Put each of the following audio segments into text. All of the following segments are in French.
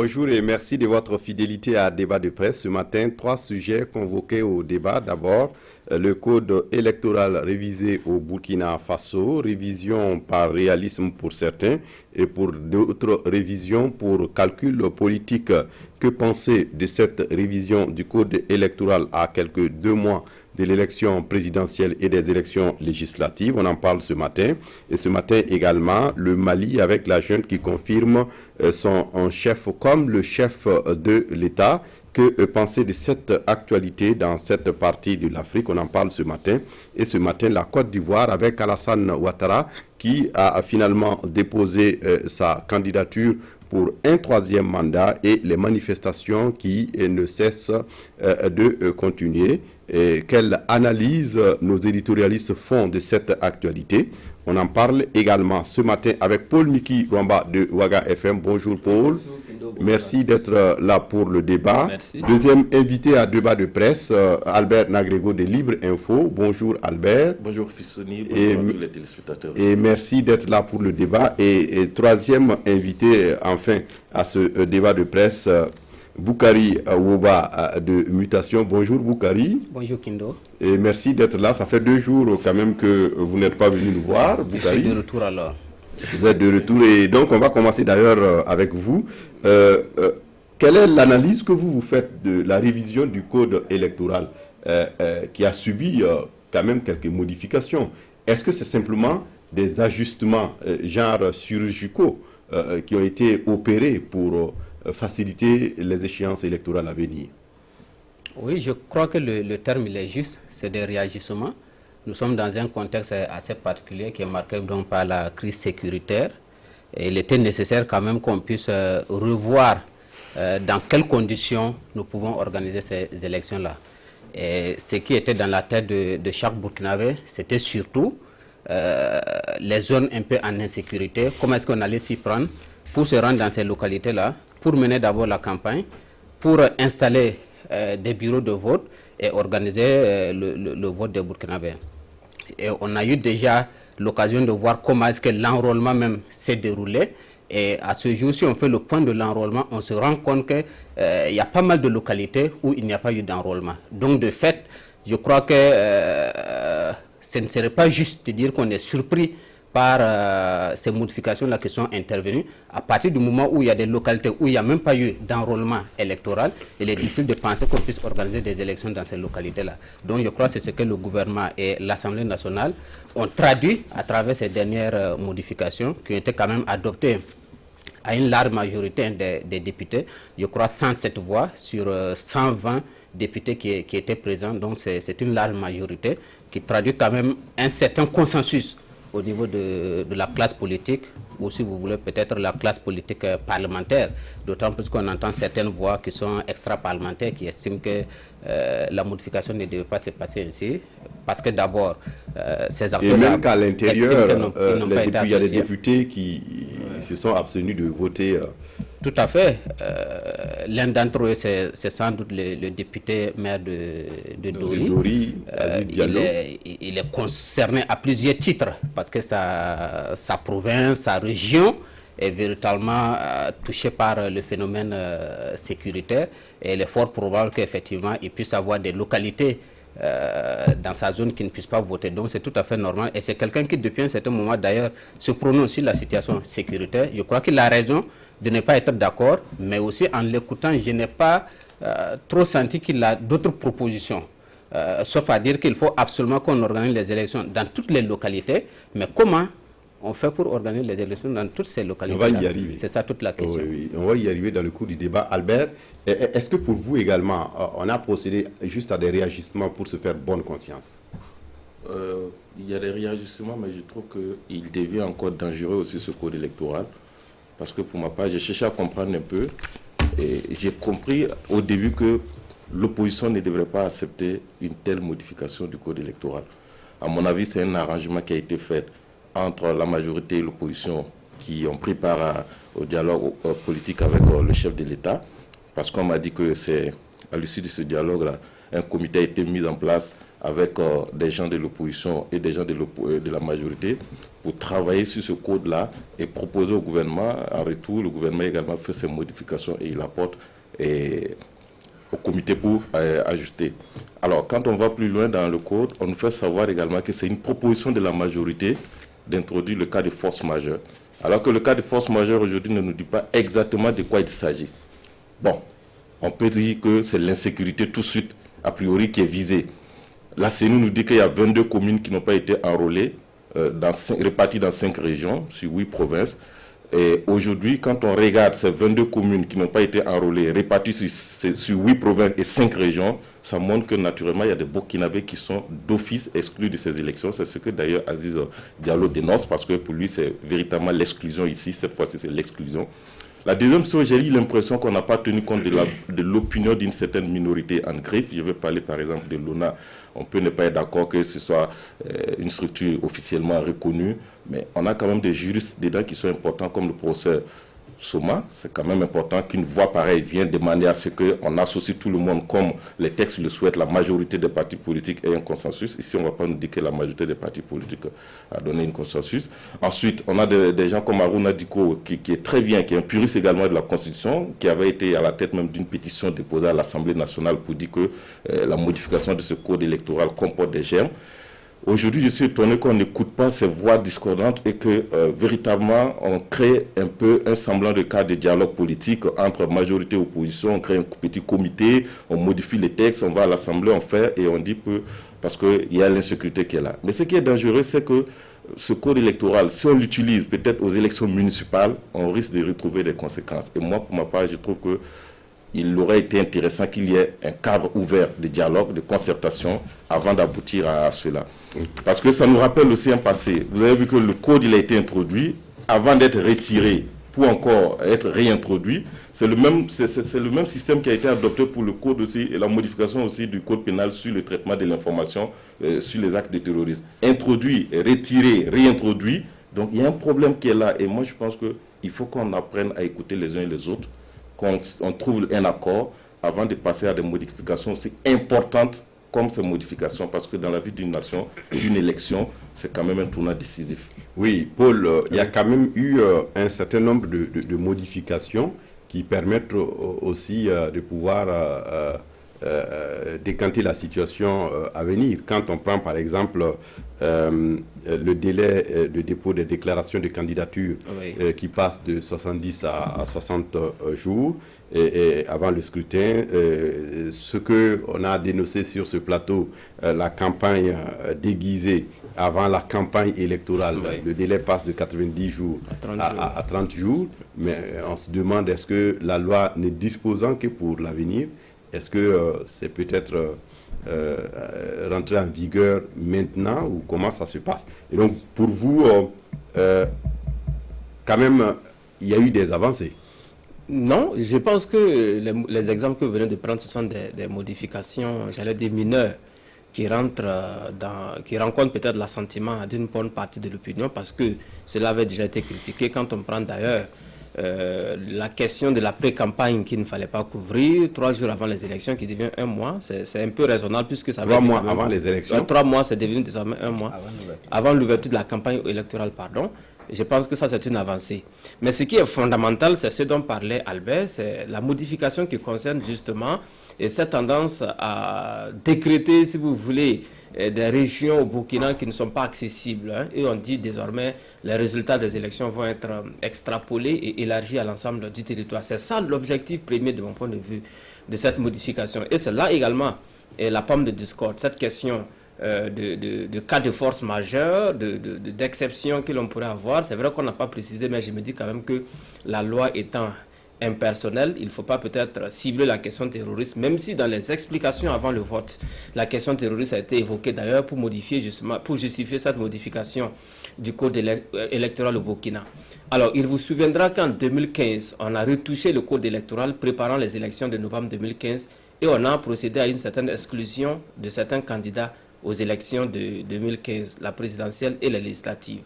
Bonjour et merci de votre fidélité à Débat de presse. Ce matin, 3 sujets convoqués au débat. D'abord, le code électoral révisé au Burkina Faso, révision par réalisme pour certains et pour d'autres révisions pour calcul politique. Que penser de cette révision du code électoral à quelques 2 mois de l'élection présidentielle et des élections législatives? On en parle ce matin. Et ce matin également, le Mali avec la junte qui confirme son chef comme le chef de l'État. Que penser de cette actualité dans cette partie de l'Afrique? On en parle ce matin. Et ce matin, la Côte d'Ivoire avec Alassane Ouattara qui a finalement déposé sa candidature pour un 3e mandat et les manifestations qui ne cessent de continuer. Et quelle analyse nos éditorialistes font de cette actualité? On en parle également ce matin avec Paul Miki Rwamba de Ouaga FM. Bonjour Paul. Bonjour, merci d'être là pour le débat. Merci. Deuxième invité à débat de presse, Albert Nagrego de Libre Info. Bonjour Albert. Bonjour Fissoni, bonjour à tous les téléspectateurs. Et merci d'être là pour le débat. Et troisième invité enfin à ce débat de presse, Boukari Woba de Mutation. Bonjour Boukari. Bonjour Kindo. Et merci d'être là. Ça fait 2 jours quand même que vous n'êtes pas venu nous voir, Boukari. Je suis de retour alors. Vous êtes de retour et donc on va commencer d'ailleurs avec vous. Quelle est l'analyse que vous faites de la révision du code électoral qui a subi quand même quelques modifications? Est-ce que c'est simplement des ajustements genre chirurgicaux qui ont été opérés pour faciliter les échéances électorales à venir? Oui, je crois que le terme il est juste, c'est des réagissements. Nous sommes dans un contexte assez particulier qui est marqué donc par la crise sécuritaire. Et il était nécessaire quand même qu'on puisse revoir dans quelles conditions nous pouvons organiser ces élections-là. Et ce qui était dans la tête de chaque Burkinabé, c'était surtout les zones un peu en insécurité. Comment est-ce qu'on allait s'y prendre pour se rendre dans ces localités-là, pour mener d'abord la campagne, pour installer des bureaux de vote et organiser le vote des Burkinabés. Et on a eu déjà l'occasion de voir comment est-ce que l'enrôlement même s'est déroulé. Et à ce jour, si on fait le point de l'enrôlement, on se rend compte qu'il y a pas mal de localités où il n'y a pas eu d'enrôlement. Donc de fait, je crois que ce ne serait pas juste de dire qu'on est surpris par ces modifications-là qui sont intervenues. À partir du moment où il y a des localités où il n'y a même pas eu d'enrôlement électoral, il est difficile de penser qu'on puisse organiser des élections dans ces localités-là. Donc je crois que c'est ce que le gouvernement et l'Assemblée nationale ont traduit à travers ces dernières modifications qui ont été quand même adoptées à une large majorité des députés. Je crois 107 voix sur 120 députés qui étaient présents. Donc c'est une large majorité qui traduit quand même un certain consensus au niveau de la classe politique, ou si vous voulez peut-être la classe politique parlementaire, d'autant plus qu'on entend certaines voix qui sont extra-parlementaires, qui estiment que la modification ne devait pas se passer ainsi, parce que d'abord, ces acteurs... Et même qu'à l'intérieur, il y a des députés qui se sont abstenus de voter... Tout à fait. L'un d'entre eux, c'est sans doute le député maire de Dori. Il est concerné à plusieurs titres parce que sa province, sa région est véritablement touchée par le phénomène sécuritaire. Et il est fort probable qu'effectivement, il puisse avoir des localités dans sa zone qui ne puissent pas voter. Donc c'est tout à fait normal. Et c'est quelqu'un qui, depuis un certain moment d'ailleurs, se prononce sur la situation sécuritaire. Je crois qu'il a raison de ne pas être d'accord, mais aussi en l'écoutant, je n'ai pas trop senti qu'il a d'autres propositions. Sauf à dire qu'il faut absolument qu'on organise les élections dans toutes les localités. Mais comment on fait pour organiser les élections dans toutes ces localités? On va y arriver. C'est ça toute la question. Oui, on va y arriver dans le cours du débat. Albert, est-ce que pour vous également, on a procédé juste à des réagissements pour se faire bonne conscience? Il y a des réajustements, mais je trouve qu'il devient encore dangereux aussi ce code électoral. Parce que pour ma part, j'ai cherché à comprendre un peu. Et j'ai compris au début que l'opposition ne devrait pas accepter une telle modification du code électoral. À mon avis, c'est un arrangement qui a été fait entre la majorité et l'opposition qui ont pris part au dialogue politique avec le chef de l'État. Parce qu'on m'a dit que c'est à l'issue de ce dialogue-là, un comité a été mis en place avec des gens de l'opposition et des gens de la majorité pour travailler sur ce code-là et proposer au gouvernement. En retour, le gouvernement également fait ses modifications et il apporte au comité pour ajuster. Alors, quand on va plus loin dans le code, on nous fait savoir également que c'est une proposition de la majorité d'introduire le cas de force majeure. Alors que le cas de force majeure aujourd'hui ne nous dit pas exactement de quoi il s'agit. Bon, on peut dire que c'est l'insécurité tout de suite, a priori, qui est visée. La CENI nous dit qu'il y a 22 communes qui n'ont pas été enrôlées, réparties dans 5 régions, sur 8 provinces. Et aujourd'hui, quand on regarde ces 22 communes qui n'ont pas été enrôlées, réparties sur 8 provinces et 5 régions, ça montre que naturellement, il y a des Burkinabés qui sont d'office exclus de ces élections. C'est ce que d'ailleurs Aziz Diallo dénonce, parce que pour lui, c'est véritablement l'exclusion ici. Cette fois-ci, c'est l'exclusion. La deuxième chose, j'ai eu l'impression qu'on n'a pas tenu compte de l'opinion d'une certaine minorité en griffe. Je vais parler par exemple de l'ONA. On peut ne pas être d'accord que ce soit une structure officiellement reconnue, mais on a quand même des juristes dedans qui sont importants, comme le professeur Soma. C'est quand même important qu'une voix pareille vienne demander à ce qu'on associe tout le monde comme les textes le souhaitent, la majorité des partis politiques ait un consensus. Ici, on ne va pas nous dire que la majorité des partis politiques a donné un consensus. Ensuite, on a des gens comme Aruna Diko, qui est très bien, qui est un puriste également de la Constitution, qui avait été à la tête même d'une pétition déposée à l'Assemblée nationale pour dire que la modification de ce code électoral comporte des germes. Aujourd'hui, je suis étonné qu'on n'écoute pas ces voix discordantes et que véritablement on crée un peu un semblant de cadre de dialogue politique entre majorité et opposition. On crée un petit comité, on modifie les textes, on va à l'Assemblée, on fait et on dit peu parce qu'il y a l'insécurité qui est là. Mais ce qui est dangereux, c'est que ce code électoral, si on l'utilise peut-être aux élections municipales, on risque de retrouver des conséquences. Et moi, pour ma part, je trouve que il aurait été intéressant qu'il y ait un cadre ouvert de dialogue, de concertation, avant d'aboutir à cela. Parce que ça nous rappelle aussi un passé. Vous avez vu que le code il a été introduit, avant d'être retiré, pour encore être réintroduit. C'est le même système qui a été adopté pour le code aussi, et la modification aussi du code pénal sur le traitement de l'information sur les actes de terrorisme. Introduit, retiré, réintroduit. Donc il y a un problème qui est là. Et moi je pense qu'il faut qu'on apprenne à écouter les uns et les autres, qu'on trouve un accord avant de passer à des modifications aussi importantes comme ces modifications, parce que dans la vie d'une nation, d'une élection, c'est quand même un tournant décisif. Oui, Paul, il y a quand même eu un certain nombre de modifications qui permettent aussi de pouvoir décanter la situation à venir. Quand on prend par exemple le délai de dépôt des déclarations de candidature qui passe de 70 à 60 jours et avant le scrutin, ce qu'on a dénoncé sur ce plateau, la campagne déguisée avant la campagne électorale, le délai passe de 90 jours à 30 jours, mais on se demande est-ce que la loi n'est disposant que pour l'avenir, est-ce que c'est peut-être rentrer en vigueur maintenant ou comment ça se passe? Et donc pour vous, quand même, il y a eu des avancées. Non, je pense que les exemples que vous venez de prendre, ce sont des modifications, j'allais dire mineures, qui rencontrent peut-être l'assentiment d'une bonne partie de l'opinion, parce que cela avait déjà été critiqué. Quand on prend d'ailleurs la question de la pré-campagne qu'il ne fallait pas couvrir 3 jours avant les élections, qui devient 1 mois, c'est un peu raisonnable puisque ça 3 mois avant les élections. 3 mois, c'est devenu désormais 1 mois avant l'ouverture de la campagne électorale, pardon. Je pense que ça, c'est une avancée. Mais ce qui est fondamental, c'est ce dont parlait Albert, c'est la modification qui concerne justement cette tendance à décréter, si vous voulez, des régions au Burkina qui ne sont pas accessibles. Et on dit désormais les résultats des élections vont être extrapolés et élargis à l'ensemble du territoire. C'est ça l'objectif premier de mon point de vue de cette modification. Et c'est là également la pomme de discorde, cette question de cas de force majeure, d'exception que l'on pourrait avoir. C'est vrai qu'on n'a pas précisé, mais je me dis quand même que la loi étant impersonnelle, il ne faut pas peut-être cibler la question terroriste, même si dans les explications avant le vote, la question terroriste a été évoquée d'ailleurs pour justifier cette modification du code électoral au Burkina. Alors, il vous souviendra qu'en 2015, on a retouché le code électoral préparant les élections de novembre 2015 et on a procédé à une certaine exclusion de certains candidats aux élections de 2015, la présidentielle et les législatives.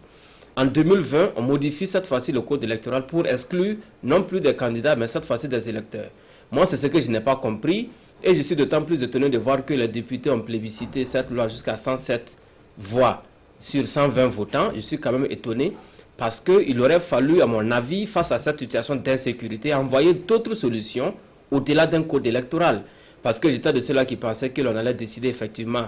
En 2020, on modifie cette fois-ci le code électoral pour exclure non plus des candidats, mais cette fois-ci des électeurs. Moi, c'est ce que je n'ai pas compris et je suis d'autant plus étonné de voir que les députés ont plébiscité cette loi jusqu'à 107 voix sur 120 votants, je suis quand même étonné parce qu'il aurait fallu, à mon avis, face à cette situation d'insécurité, envoyer d'autres solutions au-delà d'un code électoral. Parce que j'étais de ceux-là qui pensaient que l'on allait décider effectivement,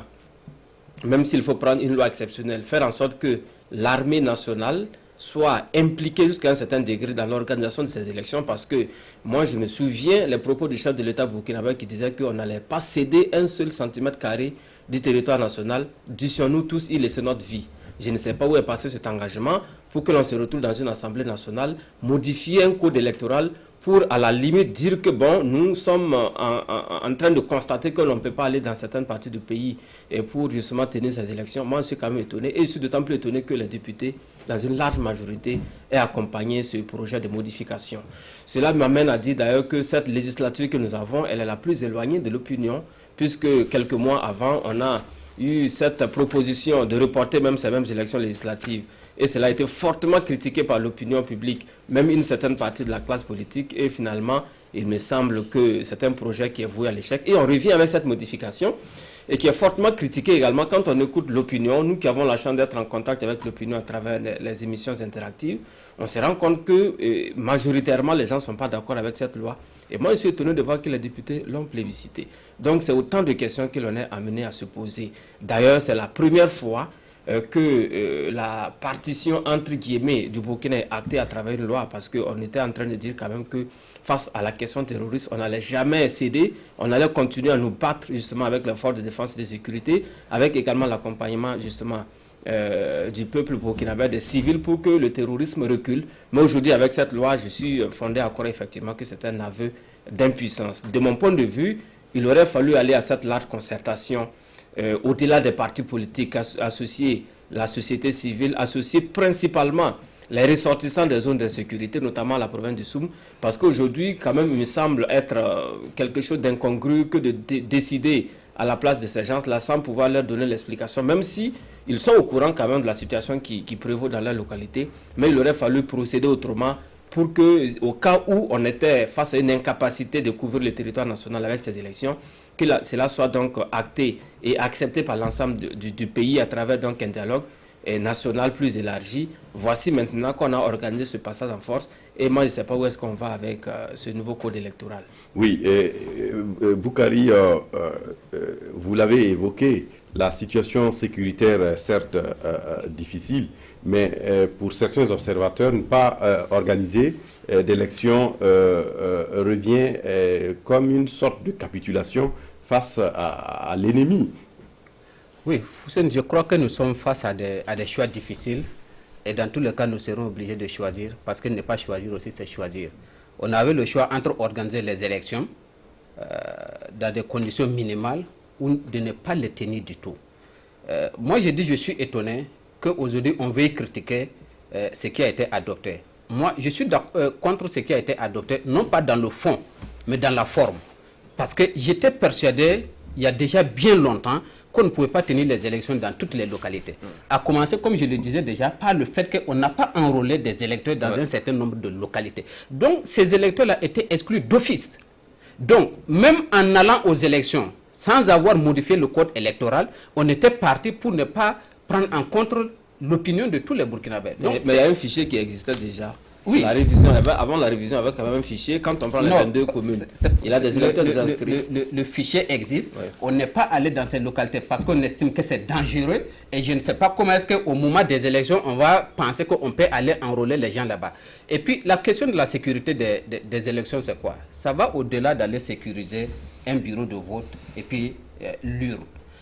même s'il faut prendre une loi exceptionnelle, faire en sorte que l'armée nationale soit impliquée jusqu'à un certain degré dans l'organisation de ces élections, parce que moi je me souviens les propos du chef de l'État burkinabé qui disait qu'on n'allait pas céder un seul centimètre carré du territoire national, dûtions-nous tous y laisser notre vie. Je ne sais pas où est passé cet engagement pour que l'on se retrouve dans une assemblée nationale, modifier un code électoral pour à la limite dire que bon, nous sommes en train de constater que l'on ne peut pas aller dans certaines parties du pays et pour justement tenir ces élections. Moi je suis quand même étonné, et je suis d'autant plus étonné que les députés, dans une large majorité, aient accompagné ce projet de modification. Cela m'amène à dire d'ailleurs que cette législature que nous avons, elle est la plus éloignée de l'opinion, puisque quelques mois avant, on a eu cette proposition de reporter même ces mêmes élections législatives. Et cela a été fortement critiqué par l'opinion publique, même une certaine partie de la classe politique. Et finalement, il me semble que c'est un projet qui est voué à l'échec. Et on revient avec cette modification, et qui est fortement critiqué également quand on écoute l'opinion. Nous qui avons la chance d'être en contact avec l'opinion à travers les émissions interactives, on se rend compte que majoritairement les gens ne sont pas d'accord avec cette loi. Et moi je suis étonné de voir que les députés l'ont plébiscité. Donc c'est autant de questions que l'on est amené à se poser. D'ailleurs c'est la première fois que la partition entre guillemets du Burkina est actée à travers une loi, parce qu'on était en train de dire quand même que face à la question terroriste, on n'allait jamais céder, on allait continuer à nous battre justement avec les forces de défense et de sécurité, avec également l'accompagnement justement du peuple burkinabé, des civils, pour que le terrorisme recule. Mais aujourd'hui avec cette loi, je suis fondé à croire effectivement que c'est un aveu d'impuissance. De mon point de vue, il aurait fallu aller à cette large concertation au-delà des partis politiques, associer la société civile, associer principalement les ressortissants des zones d'insécurité, notamment la province du Soum, parce qu'aujourd'hui, quand même, il me semble être quelque chose d'incongru que de décider à la place de ces gens-là sans pouvoir leur donner l'explication, même si ils sont au courant quand même de la situation qui prévaut dans leur localité, mais il aurait fallu procéder autrement pour que, au cas où on était face à une incapacité de couvrir le territoire national avec ces élections, que cela soit donc acté et accepté par l'ensemble du pays à travers donc un dialogue national plus élargi. Voici maintenant qu'on a organisé ce passage en force, et moi je ne sais pas où est-ce qu'on va avec ce nouveau code électoral. Oui, Boukari, vous l'avez évoqué, la situation sécuritaire certes difficile, mais pour certains observateurs, ne pas organiser d'élections revient comme une sorte de capitulation face à l'ennemi. Oui, Hussein, je crois que nous sommes face à des choix difficiles, et dans tous les cas, nous serons obligés de choisir, parce que ne pas choisir aussi, c'est choisir. On avait le choix entre organiser les élections dans des conditions minimales ou de ne pas les tenir du tout. Moi, je suis étonné qu'aujourd'hui, on veuille critiquer ce qui a été adopté. Moi, je suis contre ce qui a été adopté, non pas dans le fond, mais dans la forme. Parce que j'étais persuadé, il y a déjà bien longtemps, qu'on ne pouvait pas tenir les élections dans toutes les localités. À commencer, comme je le disais déjà, par le fait qu'on n'a pas enrôlé des électeurs dans un certain nombre de localités. Donc, ces électeurs-là étaient exclus d'office. Donc, même en allant aux élections, sans avoir modifié le code électoral, on était parti pour ne pas prendre en compte l'opinion de tous les Burkinabés. Mais il y a un fichier qui existait déjà. Oui. Avant la révision, avec quand même un fichier. Quand on prend les 22 communes, il y a des électeurs déjà inscrits. Le fichier existe. Oui. On n'est pas allé dans ces localités parce qu'on estime que c'est dangereux. Et je ne sais pas comment est-ce qu'au moment des élections, on va penser qu'on peut aller enrôler les gens là-bas. Et puis, la question de la sécurité des élections, c'est quoi? Ça va au-delà d'aller sécuriser un bureau de vote et puis l'urne.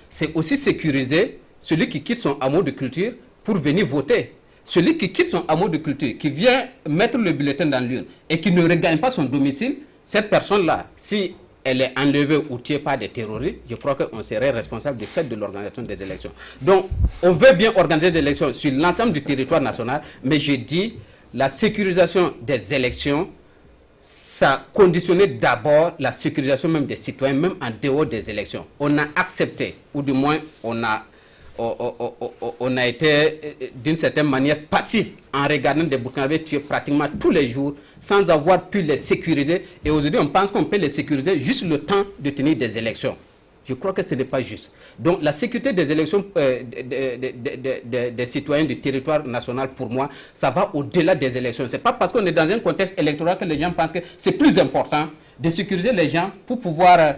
C'est aussi sécuriser celui qui quitte son hameau de culture pour venir voter. Celui qui quitte son hameau de culture, qui vient mettre le bulletin dans l'urne et qui ne regagne pas son domicile, cette personne-là, si elle est enlevée ou tuée par des terroristes, je crois qu'on serait responsable du fait de l'organisation des élections. Donc, on veut bien organiser des élections sur l'ensemble du territoire national, mais je dis, la sécurisation des élections, ça conditionnait d'abord la sécurisation même des citoyens, même en dehors des élections. On a accepté, ou du moins on a été d'une certaine manière passif en regardant des Burkinabés tués pratiquement tous les jours sans avoir pu les sécuriser. Et aujourd'hui, on pense qu'on peut les sécuriser juste le temps de tenir des élections. Je crois que ce n'est pas juste. Donc la sécurité des élections des citoyens du territoire national, pour moi, ça va au-delà des élections. Ce n'est pas parce qu'on est dans un contexte électoral que les gens pensent que c'est plus important de sécuriser les gens pour pouvoir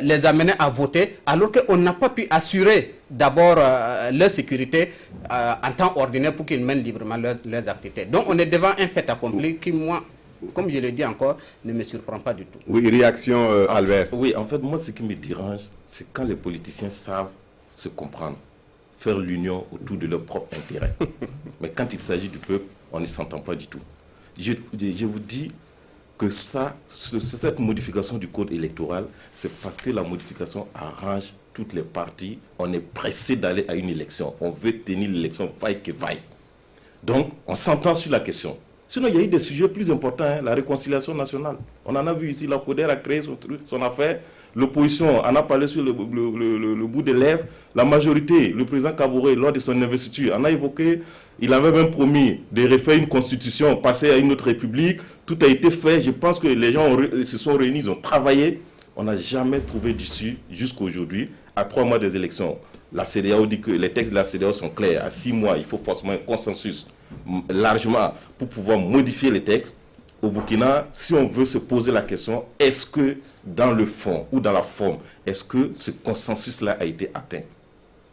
les amener à voter, alors qu'on n'a pas pu assurer d'abord leur sécurité en temps ordinaire pour qu'ils mènent librement leurs activités. Donc on est devant un fait accompli qui, moi, comme je le dis encore, ne me surprend pas du tout. Oui, réaction Albert. Oui, en fait, moi, ce qui me dérange, c'est quand les politiciens savent se comprendre, faire l'union autour de leur propre intérêt. Mais quand il s'agit du peuple, on ne s'entend pas du tout. Je vous dis que cette modification du code électoral, c'est parce que la modification arrange toutes les parties. On est pressé d'aller à une élection. On veut tenir l'élection vaille que vaille. Donc, on s'entend sur la question. Sinon, il y a eu des sujets plus importants, hein, la réconciliation nationale. On en a vu ici, la CODER a créé son affaire. L'opposition en a parlé sur le bout des lèvres. La majorité, le président Kaboré, lors de son investiture, en a évoqué. Il avait même promis de refaire une constitution, passer à une autre république. Tout a été fait. Je pense que les gens se sont réunis, ils ont travaillé. On n'a jamais trouvé d'issue jusqu'à aujourd'hui, à 3 mois des élections. La CEDEAO dit que les textes de la CEDEAO sont clairs. À 6 mois, il faut forcément un consensus largement pour pouvoir modifier les textes. Au Burkina, si on veut se poser la question, est-ce que dans le fond ou dans la forme, est-ce que ce consensus-là a été atteint?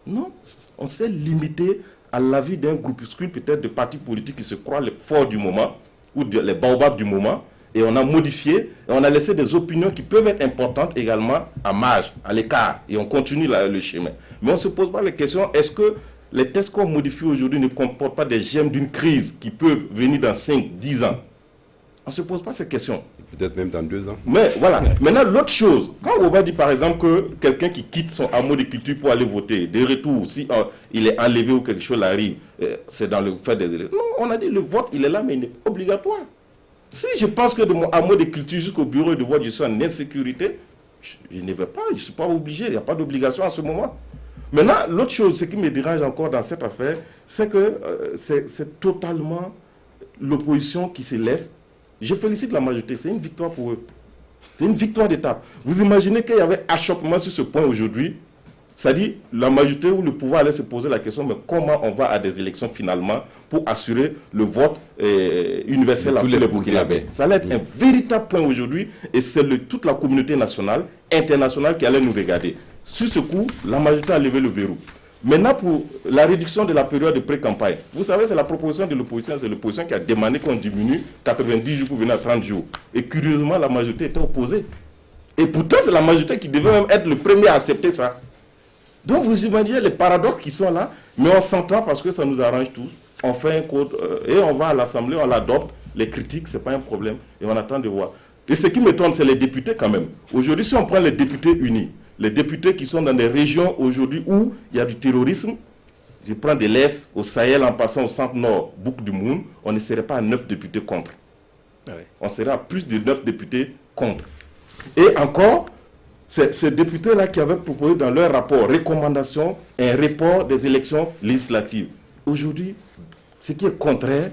Non, on s'est limité à l'avis d'un groupuscule, peut-être de partis politiques qui se croient les forts du moment ou les baobabs du moment, et on a modifié, et on a laissé des opinions qui peuvent être importantes également à marge, à l'écart, et on continue le chemin. Mais on ne se pose pas la question, est-ce que les textes qu'on modifie aujourd'hui ne comportent pas des germes d'une crise qui peuvent venir dans 5, 10 ans? On ne se pose pas ces questions. Peut-être même dans 2 ans. Mais voilà. Maintenant, l'autre chose, quand on va dire par exemple que quelqu'un qui quitte son hameau de culture pour aller voter, de retour, si il est enlevé ou quelque chose arrive, c'est dans le fait des élections. Non, on a dit le vote, il est là, mais il n'est pas obligatoire. Si je pense que de mon hameau de culture jusqu'au bureau de vote, je suis en insécurité, je ne vais pas, je ne suis pas obligé, il n'y a pas d'obligation à ce moment. Maintenant, l'autre chose, ce qui me dérange encore dans cette affaire, c'est que c'est totalement l'opposition qui se laisse. Je félicite la majorité, c'est une victoire pour eux. C'est une victoire d'étape. Vous imaginez qu'il y avait achoppement sur ce point aujourd'hui? C'est-à-dire, la majorité ou le pouvoir allait se poser la question, mais comment on va à des élections finalement pour assurer le vote universel à tous les Burkinabés? Ça allait être un véritable point aujourd'hui, et c'est toute la communauté nationale, internationale qui allait nous regarder. Sur ce coup, la majorité a levé le verrou. Maintenant, pour la réduction de la période de pré-campagne, vous savez, c'est la proposition de l'opposition, c'est l'opposition qui a demandé qu'on diminue 90 jours pour venir à 30 jours. Et curieusement, la majorité était opposée. Et pourtant, c'est la majorité qui devait même être le premier à accepter ça. Donc, vous imaginez les paradoxes qui sont là, mais on s'entend parce que ça nous arrange tous. On fait un code et on va à l'Assemblée, on l'adopte. Les critiques, ce n'est pas un problème. Et on attend de voir. Et ce qui m'étonne, c'est les députés quand même. Aujourd'hui, si on prend les députés unis, les députés qui sont dans des régions aujourd'hui où il y a du terrorisme, je prends de l'Est au Sahel en passant au centre-nord, Bouk du Moun, on ne serait pas à 9 députés contre. Ah oui. On serait à plus de 9 députés contre. Et encore, ces députés-là qui avaient proposé dans leur rapport, recommandation, un report des élections législatives. Aujourd'hui, ce qui est contraire,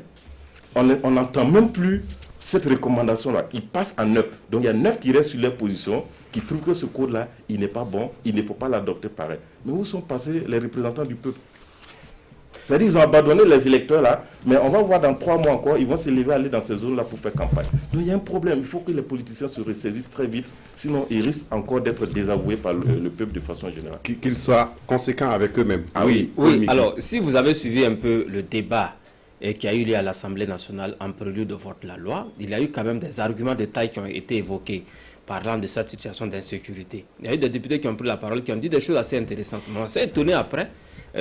on n'entend même plus cette recommandation-là. Il passe à 9. Donc il y a 9 qui restent sur leur position, qui trouvent que ce code-là, il n'est pas bon, il ne faut pas l'adopter pareil. Mais où sont passés les représentants du peuple? C'est-à-dire qu'ils ont abandonné les électeurs là, mais on va voir dans 3 mois encore, ils vont se lever, aller dans ces zones-là pour faire campagne. Donc il y a un problème, il faut que les politiciens se ressaisissent très vite, sinon ils risquent encore d'être désavoués par le peuple de façon générale. Qu'ils soient conséquents avec eux-mêmes. Ah oui, oui. Alors, si vous avez suivi un peu le débat qui a eu lieu à l'Assemblée nationale en prélude de vote de la loi, il y a eu quand même des arguments de taille qui ont été évoqués parlant de cette situation d'insécurité. Il y a eu des députés qui ont pris la parole, qui ont dit des choses assez intéressantes. Mais on s'est étonné après,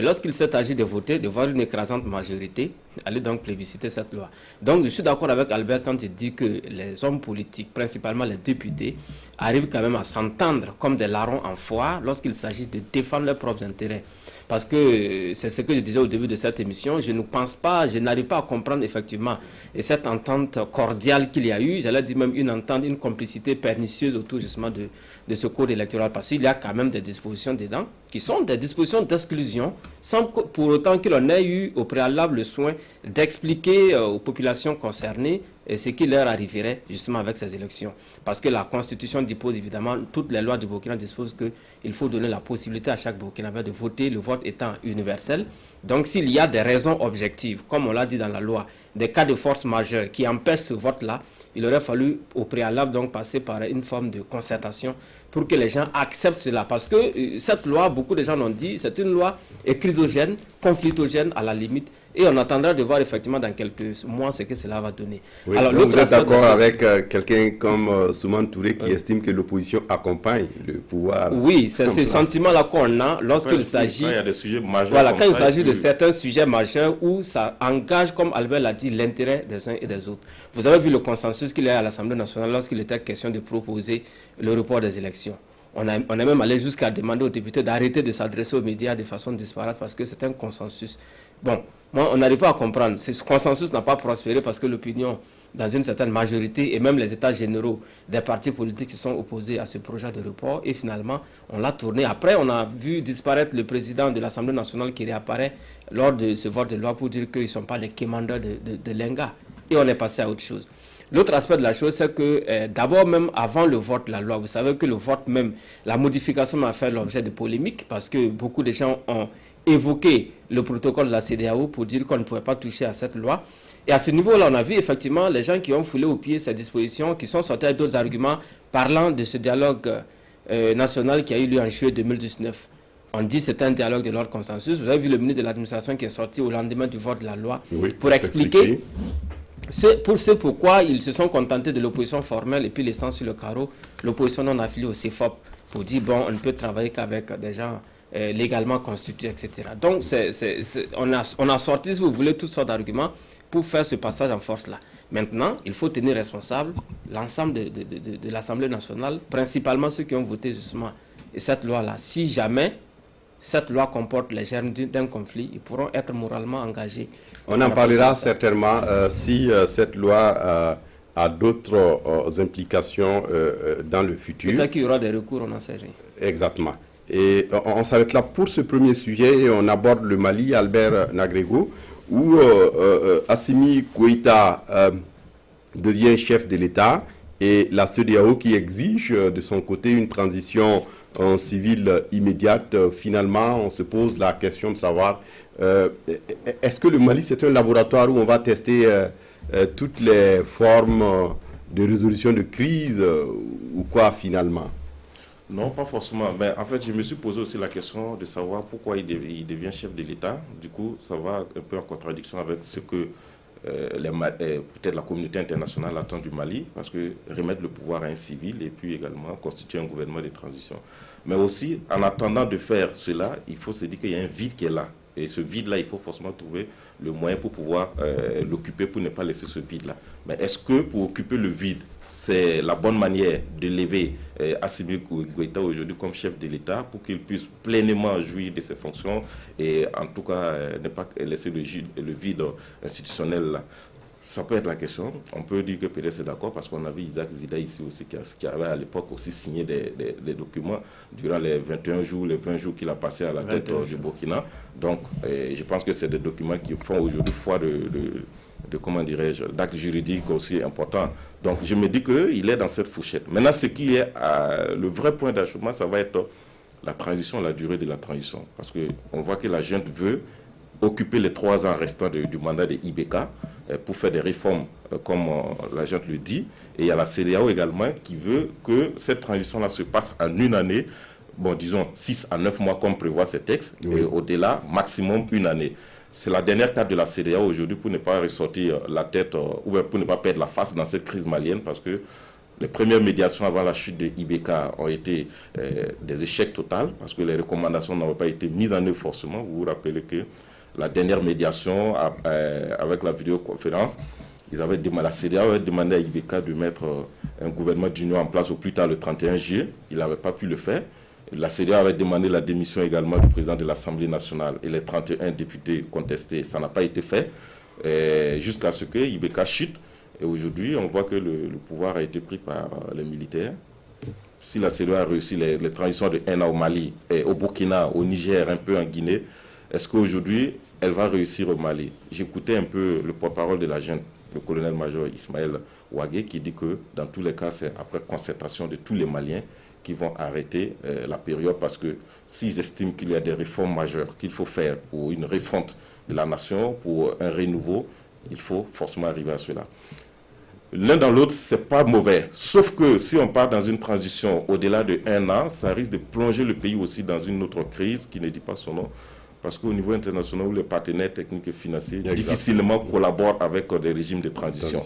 lorsqu'il s'est agi de voter, de voir une écrasante majorité aller donc plébisciter cette loi. Donc je suis d'accord avec Albert quand il dit que les hommes politiques, principalement les députés, arrivent quand même à s'entendre comme des larrons en foire lorsqu'il s'agit de défendre leurs propres intérêts. Parce que c'est ce que je disais au début de cette émission, je ne pense pas, je n'arrive pas à comprendre effectivement et cette entente cordiale qu'il y a eu, j'allais dire même une entente, une complicité pernicieuse minutieuse autour justement de ce code électoral, parce qu'il y a quand même des dispositions dedans qui sont des dispositions d'exclusion, sans pour autant que l'on ait eu au préalable le soin d'expliquer aux populations concernées ce qui leur arriverait justement avec ces élections. Parce que la Constitution dispose évidemment, toutes les lois du Burkina disposent qu'il faut donner la possibilité à chaque Burkinabé de voter, le vote étant universel. Donc s'il y a des raisons objectives, comme on l'a dit dans la loi, des cas de force majeure qui empêchent ce vote-là, il aurait fallu au préalable donc passer par une forme de concertation pour que les gens acceptent cela. Parce que cette loi, beaucoup de gens l'ont dit, c'est une loi chrysogène, conflictogène à la limite. Et on attendra de voir effectivement dans quelques mois ce que cela va donner. Oui, alors, vous êtes d'accord avec quelqu'un comme Soumane Touré qui estime que l'opposition accompagne le pouvoir? Oui, c'est ce sentiment-là qu'on a lorsqu'il s'agit... Il y a des sujets majeurs. Voilà, quand il s'agit de certains sujets majeurs où ça engage, comme Albert l'a dit, l'intérêt des uns et des autres. Vous avez vu le consensus qu'il y a à l'Assemblée nationale lorsqu'il était question de proposer le report des élections. On est même allé jusqu'à demander aux députés d'arrêter de s'adresser aux médias de façon disparate parce que c'est un consensus. Bon, moi, on n'arrive pas à comprendre. Ce consensus n'a pas prospéré parce que l'opinion, dans une certaine majorité, et même les états généraux des partis politiques se sont opposés à ce projet de report. Et finalement, on l'a tourné. Après, on a vu disparaître le président de l'Assemblée nationale qui réapparaît lors de ce vote de loi pour dire qu'ils ne sont pas les commandeurs de l'ENGA. Et on est passé à autre chose. L'autre aspect de la chose, c'est que d'abord même avant le vote de la loi, vous savez que le vote même, la modification a fait l'objet de polémiques parce que beaucoup de gens ont évoqué le protocole de la CEDEAO pour dire qu'on ne pouvait pas toucher à cette loi. Et à ce niveau-là, on a vu effectivement les gens qui ont foulé au pied ces dispositions, qui sont sortis avec d'autres arguments parlant de ce dialogue national qui a eu lieu en juillet 2019. On dit que c'est un dialogue de l'ordre consensus. Vous avez vu le ministre de l'administration qui est sorti au lendemain du vote de la loi pour expliquer... pourquoi ils se sont contentés de l'opposition formelle et puis laissant sur le carreau l'opposition non affiliée au CFOP pour dire bon, on ne peut travailler qu'avec des gens légalement constitués, etc. Donc on a sorti, si vous voulez, toutes sortes d'arguments pour faire ce passage en force-là. Maintenant, il faut tenir responsable l'ensemble de l'Assemblée nationale, principalement ceux qui ont voté justement cette loi-là. Si jamais cette loi comporte les germes d'un conflit, ils pourront être moralement engagés. On en parlera certainement si cette loi a d'autres implications dans le futur. Peut-être qu'il y aura des recours, on n'en sait rien. Exactement. Et on s'arrête là pour ce premier sujet et on aborde le Mali, Albert Nagrego, où Assimi Goïta devient chef de l'État et la CEDEAO qui exige de son côté une transition en civil immédiate. Finalement, on se pose la question de savoir est-ce que le Mali c'est un laboratoire où on va tester toutes les formes de résolution de crise ou quoi finalement? Non, pas forcément. Ben, en fait, je me suis posé aussi la question de savoir pourquoi il devient chef de l'État. Du coup, ça va un peu en contradiction avec ce que peut-être la communauté internationale attend du Mali, parce que remettre le pouvoir à un civil et puis également constituer un gouvernement de transition. Mais aussi, en attendant de faire cela, il faut se dire qu'il y a un vide qui est là. Et ce vide-là, il faut forcément trouver le moyen pour pouvoir l'occuper, pour ne pas laisser ce vide-là. Mais est-ce que pour occuper le vide, c'est la bonne manière de lever Assimi Goïta aujourd'hui comme chef de l'État pour qu'il puisse pleinement jouir de ses fonctions et en tout cas ne pas laisser le vide institutionnel là? Ça peut être la question. On peut dire que peut-être c'est d'accord parce qu'on a vu Isaac Zida ici aussi qui avait à l'époque aussi signé des documents durant les 21 jours, les 20 jours qu'il a passé à la tête du Burkina. Donc je pense que c'est des documents qui font aujourd'hui foi de comment dirais-je, d'actes juridiques aussi importants. Donc je me dis qu'il est dans cette fourchette. Maintenant, ce qui est le vrai point d'achèvement, ça va être la transition, la durée de la transition. Parce qu'on voit que la junte veut occuper les 3 ans restants du mandat de IBK pour faire des réformes comme la junte le dit. Et il y a la CEDEAO également qui veut que cette transition-là se passe en une année, bon disons 6 à 9 mois comme prévoit ces textes, et au-delà, maximum une année. C'est la dernière carte de la CEDEAO aujourd'hui pour ne pas ressortir la tête ou pour ne pas perdre la face dans cette crise malienne parce que les premières médiations avant la chute de IBK ont été des échecs totaux parce que les recommandations n'avaient pas été mises en œuvre forcément. Vous vous rappelez que la dernière médiation avec la vidéoconférence, la CEDEAO avait demandé à IBK de mettre un gouvernement d'union en place au plus tard le 31 juillet. Il n'avait pas pu le faire. La CEDEAO avait demandé la démission également du président de l'Assemblée nationale et les 31 députés contestés. Ça n'a pas été fait jusqu'à ce que IBK chute. Et aujourd'hui, on voit que le pouvoir a été pris par les militaires si la CEDEAO a réussi les transitions de 1 an au Mali, et au Burkina, au Niger, un peu en Guinée, est-ce qu'aujourd'hui, elle va réussir au Mali? J'écoutais un peu le porte-parole de la junte, le colonel-major Ismaël Ouagé, qui dit que dans tous les cas, c'est après concertation de tous les Maliens qui vont arrêter la période, parce que s'ils estiment qu'il y a des réformes majeures qu'il faut faire pour une refonte de la nation, pour un renouveau, il faut forcément arriver à cela. L'un dans l'autre, ce n'est pas mauvais. Sauf que si on part dans une transition au-delà de 1 an, ça risque de plonger le pays aussi dans une autre crise qui ne dit pas son nom. Parce qu'au niveau international, les partenaires techniques et financiers difficilement collaborent avec des régimes de transition.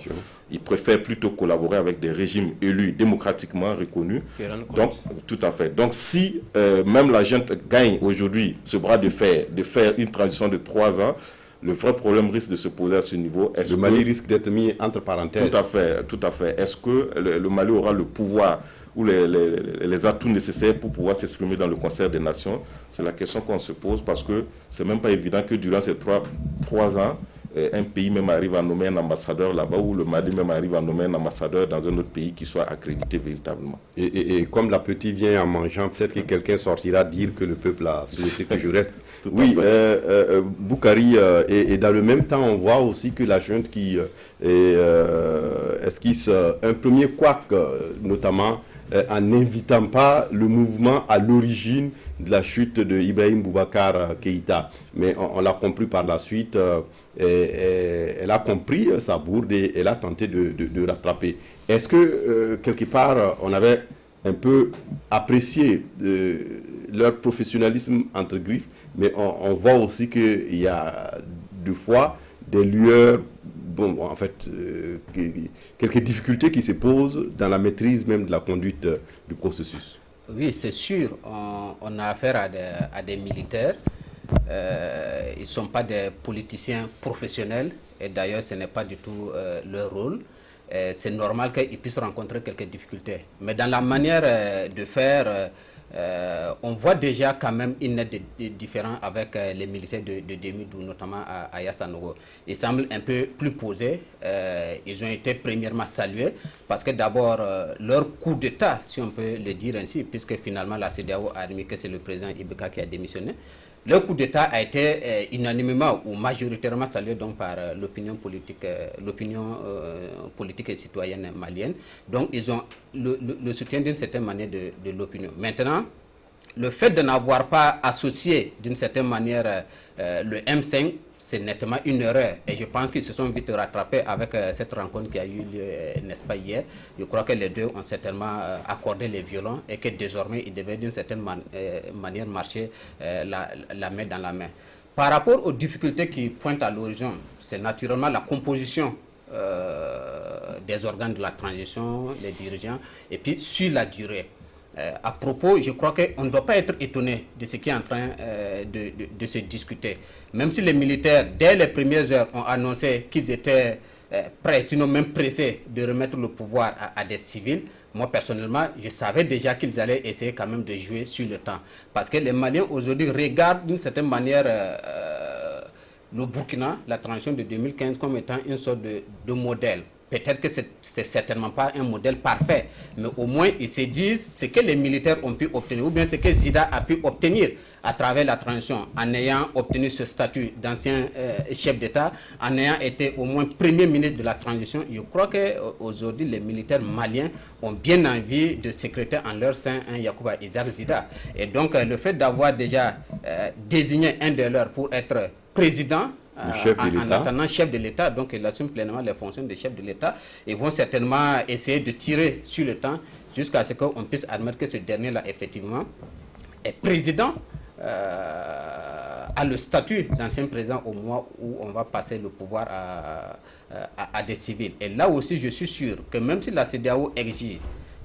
Ils préfèrent plutôt collaborer avec des régimes élus démocratiquement reconnus. Donc, tout à fait. Donc, si même la junte gagne aujourd'hui ce bras de fer, de faire une transition de 3 ans, le vrai problème risque de se poser à ce niveau. Le Mali risque d'être mis entre parenthèses. Tout à fait. Est-ce que le Mali aura le pouvoir ou les atouts nécessaires pour pouvoir s'exprimer dans le concert des nations? C'est la question qu'on se pose, parce que c'est même pas évident que durant ces 3 ans, un pays même arrive à nommer un ambassadeur là-bas, ou le Mali même arrive à nommer un ambassadeur dans un autre pays qui soit accrédité véritablement. Et comme l'appétit vient en mangeant, peut-être que quelqu'un sortira dire que le peuple a souhaité que je reste. Oui, Boukari, et dans le même temps, on voit aussi que la junte qui esquisse un premier couac, notamment en n'invitant pas le mouvement à l'origine de la chute de Ibrahim Boubacar Keïta. Mais on l'a compris par la suite, elle a compris sa bourde et elle a tenté de rattraper. Est-ce que, quelque part, on avait un peu apprécié leur professionnalisme entre griffes, mais on voit aussi qu'il y a deux fois des lueurs, en fait, quelques difficultés qui se posent dans la maîtrise même de la conduite du processus. Oui, c'est sûr. On a affaire à des militaires. Ils ne sont pas des politiciens professionnels, et d'ailleurs, ce n'est pas du tout leur rôle. C'est normal qu'ils puissent rencontrer quelques difficultés. Mais dans la manière de faire, on voit déjà quand même une net différence avec les militaires de 2012, notamment à Yassanogo. Ils semblent un peu plus posés. Ils ont été premièrement salués parce que d'abord, leur coup d'État, si on peut le dire ainsi, puisque finalement la CEDEAO a admis que c'est le président Ibeka qui a démissionné, leur coup d'État a été unanimement ou majoritairement salué donc par l'opinion politique et citoyenne malienne. Donc ils ont le soutien d'une certaine manière de l'opinion. Maintenant, le fait de n'avoir pas associé d'une certaine manière le M5, c'est nettement une erreur. Et je pense qu'ils se sont vite rattrapés avec cette rencontre qui a eu lieu, n'est-ce pas, hier. Je crois que les deux ont certainement accordé les violons et que désormais, ils devaient d'une certaine manière marcher la main dans la main. Par rapport aux difficultés qui pointent à l'horizon, c'est naturellement la composition des organes de la transition, les dirigeants, et puis sur la durée. À propos, je crois qu'on ne doit pas être étonné de ce qui est en train de se discuter. Même si les militaires, dès les premières heures, ont annoncé qu'ils étaient prêts, sinon même pressés, de remettre le pouvoir à des civils, moi personnellement, je savais déjà qu'ils allaient essayer quand même de jouer sur le temps. Parce que les Maliens aujourd'hui regardent d'une certaine manière le Burkina, la transition de 2015, comme étant une sorte de modèle. Peut-être que ce n'est certainement pas un modèle parfait, mais au moins ils se disent ce que les militaires ont pu obtenir, ou bien ce que Zida a pu obtenir à travers la transition, en ayant obtenu ce statut d'ancien chef d'État, en ayant été au moins premier ministre de la transition. Je crois qu'aujourd'hui, les militaires maliens ont bien envie de sécréter en leur sein un Yacouba Isaac Zida. Et donc, le fait d'avoir déjà désigné un de leurs pour être président, en attendant chef de l'État, donc il assume pleinement les fonctions de chef de l'État, et vont certainement essayer de tirer sur le temps jusqu'à ce qu'on puisse admettre que ce dernier-là, effectivement, est président, a le statut d'ancien président au moment où on va passer le pouvoir à des civils. Et là aussi, je suis sûr que même si la CEDEAO exige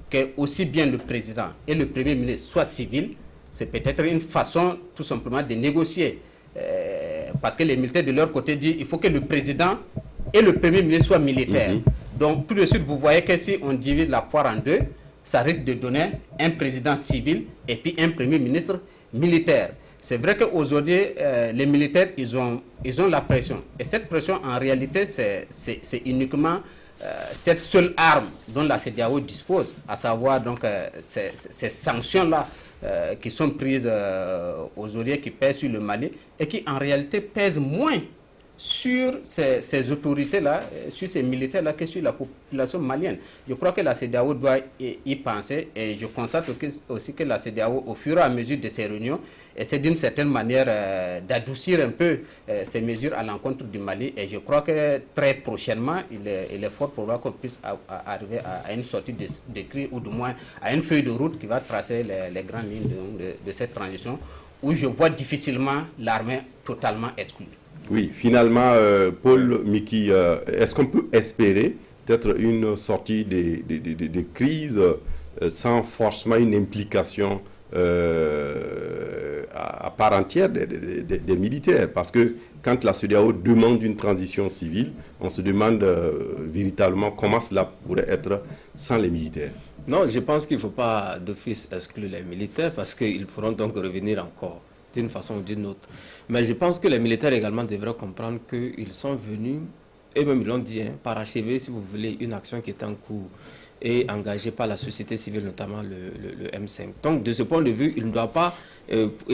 que aussi bien le président et le premier ministre soient civils, c'est peut-être une façon tout simplement de négocier. Parce que les militaires de leur côté disent qu'il faut que le président et le premier ministre soient militaires. Donc tout de suite, vous voyez que si on divise la poire en deux, ça risque de donner un président civil et puis un premier ministre militaire. C'est vrai qu'aujourd'hui, les militaires, ils ont la pression. Et cette pression, en réalité, c'est uniquement cette seule arme dont la CEDEAO dispose, à savoir donc ces sanctions-là qui sont prises aux oreilles qui pèsent sur le Mali et qui en réalité pèsent moins sur ces autorités-là, sur ces militaires-là que sur la population malienne. Je crois que la CEDEAO doit y penser et je constate aussi que la CEDEAO, au fur et à mesure de ces réunions, essaie d'une certaine manière d'adoucir un peu ces mesures à l'encontre du Mali et je crois que très prochainement, il est fort probable qu'on puisse arriver à une sortie de crise ou du moins à une feuille de route qui va tracer les grandes lignes de cette transition où je vois difficilement l'armée totalement exclue. Oui, finalement, Paul Miki, est-ce qu'on peut espérer peut-être une sortie des crises sans forcément une implication à part entière des militaires? Parce que quand la CEDEAO demande une transition civile, on se demande véritablement comment cela pourrait être sans les militaires. Non, je pense qu'il ne faut pas d'office exclure les militaires parce qu'ils pourront donc revenir encore d'une façon ou d'une autre. Mais je pense que les militaires également devraient comprendre qu'ils sont venus, et même ils l'ont dit, parachever, si vous voulez, une action qui est en cours et engagée par la société civile, notamment le M5. Donc, de ce point de vue, il ne doit pas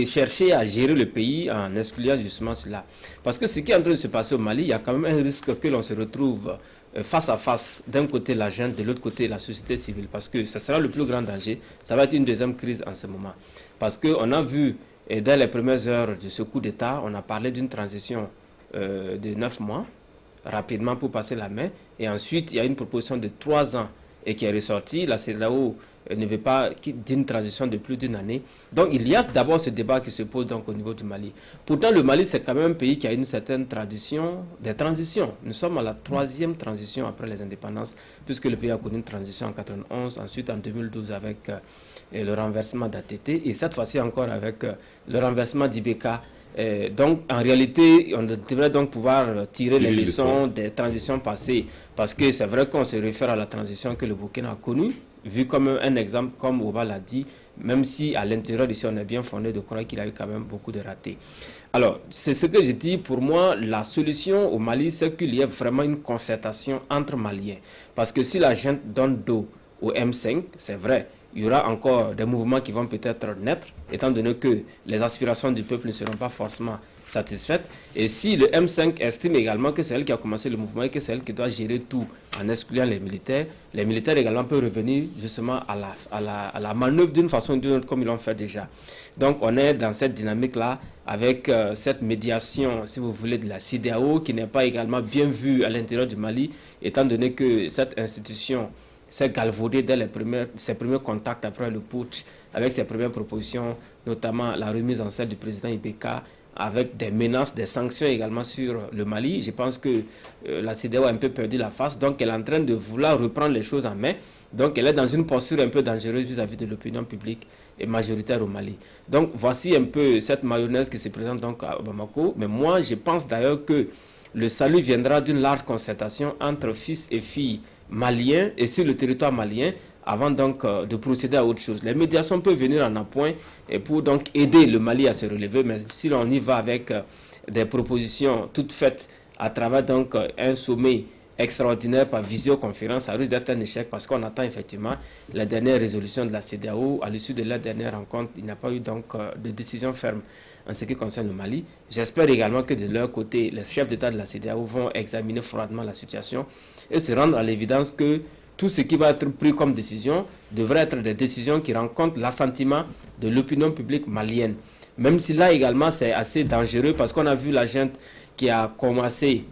chercher à gérer le pays en excluant justement cela. Parce que ce qui est en train de se passer au Mali, il y a quand même un risque que l'on se retrouve face à face, d'un côté la junte, de l'autre côté la société civile, parce que ce sera le plus grand danger. Ça va être une deuxième crise en ce moment. Parce qu'on a vu, et dès les premières heures de ce coup d'État, on a parlé d'une transition de 9 mois, rapidement pour passer la main. Et ensuite, il y a une proposition de 3 ans et qui est ressortie. La CEDEAO ne veut pas d'une transition de plus d'une année. Donc, il y a d'abord ce débat qui se pose donc, au niveau du Mali. Pourtant, le Mali, c'est quand même un pays qui a une certaine tradition des transitions. Nous sommes à la 3e transition après les indépendances, puisque le pays a connu une transition en 1991, ensuite en 2012 avec le renversement d'ATT, et cette fois-ci encore avec le renversement d'Ibeka. Donc, en réalité, on devrait donc pouvoir tirer les leçons des transitions passées, parce que c'est vrai qu'on se réfère à la transition que le Burkina a connue, vu comme un exemple, comme Oba l'a dit, même si à l'intérieur d'ici on est bien fondé de croire qu'il a eu quand même beaucoup de ratés. Alors, c'est ce que je dis, pour moi, la solution au Mali, c'est qu'il y ait vraiment une concertation entre Maliens. Parce que si la junte donne dos au M5, c'est vrai, il y aura encore des mouvements qui vont peut-être naître, étant donné que les aspirations du peuple ne seront pas forcément satisfaites. Et si le M5 estime également que c'est elle qui a commencé le mouvement et que c'est elle qui doit gérer tout en excluant les militaires également peuvent revenir justement à la manœuvre d'une façon ou d'une autre comme ils l'ont fait déjà. Donc on est dans cette dynamique-là avec cette médiation, si vous voulez, de la CEDEAO qui n'est pas également bien vue à l'intérieur du Mali, étant donné que cette institution s'est galvaudée dès ses premiers contacts après le putsch, avec ses premières propositions, notamment la remise en selle du président Ibeka, avec des menaces, des sanctions également sur le Mali. Je pense que la CEDEAO a un peu perdu la face, donc elle est en train de vouloir reprendre les choses en main. Donc elle est dans une posture un peu dangereuse vis-à-vis de l'opinion publique et majoritaire au Mali. Donc voici un peu cette mayonnaise qui se présente donc à Bamako. Mais moi, je pense d'ailleurs que le salut viendra d'une large concertation entre fils et filles maliens et sur le territoire malien, avant donc de procéder à autre chose. Les médiations peuvent venir en appoint et pour donc aider le Mali à se relever, mais si l'on y va avec des propositions toutes faites à travers donc un sommet extraordinaire par visioconférence, ça risque d'être un échec parce qu'on attend effectivement la dernière résolution de la CEDEAO. À l'issue de la dernière rencontre, il n'y a pas eu donc de décision ferme en ce qui concerne le Mali. J'espère également que de leur côté, les chefs d'État de la CEDEAO vont examiner froidement la situation et se rendre à l'évidence que tout ce qui va être pris comme décision devrait être des décisions qui rencontrent l'assentiment de l'opinion publique malienne. Même si là également c'est assez dangereux parce qu'on a vu la junte qui a commencé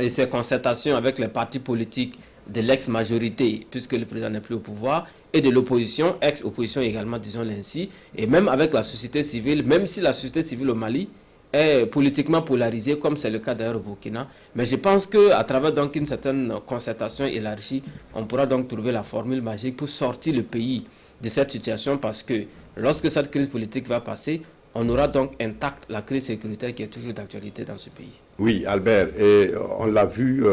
ses concertations avec les partis politiques de l'ex-majorité, puisque le président n'est plus au pouvoir, et de l'opposition, ex-opposition également, disons-le ainsi, et même avec la société civile, même si la société civile au Mali est politiquement polarisée, comme c'est le cas d'ailleurs au Burkina. Mais je pense qu'à travers donc une certaine concertation élargie, on pourra donc trouver la formule magique pour sortir le pays de cette situation, parce que lorsque cette crise politique va passer, on aura donc intact la crise sécuritaire qui est toujours d'actualité dans ce pays. Oui, Albert, et on l'a vu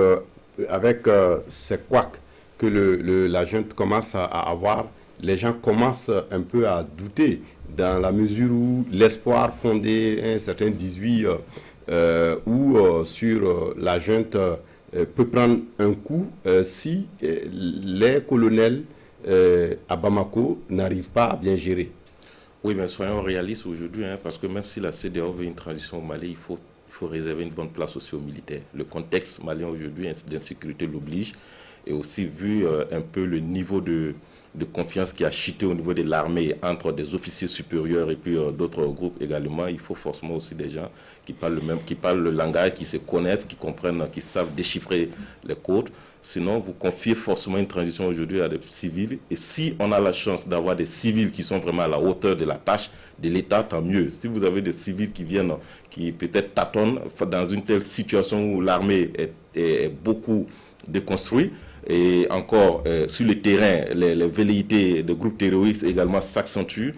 avec ces couacs que la junte commence à avoir, les gens commencent un peu à douter dans la mesure où l'espoir fondé un certain 18 ou sur la junte peut prendre un coup si les colonels à Bamako n'arrivent pas à bien gérer. Oui, mais soyons réalistes aujourd'hui, parce que même si la CEDEAO veut une transition au Mali, il faut réserver une bonne place aussi aux militaires. Le contexte malien aujourd'hui d'insécurité l'oblige, et aussi vu un peu le niveau de confiance qui a chuté au niveau de l'armée entre des officiers supérieurs et puis d'autres groupes également, il faut forcément aussi des gens qui parlent le langage, qui se connaissent, qui comprennent, qui savent déchiffrer les codes. Sinon, vous confiez forcément une transition aujourd'hui à des civils. Et si on a la chance d'avoir des civils qui sont vraiment à la hauteur de la tâche de l'État, tant mieux. Si vous avez des civils qui viennent, qui peut-être tâtonnent dans une telle situation où l'armée est beaucoup déconstruite, et encore, sur le terrain, les velléités de groupes terroristes également s'accentuent.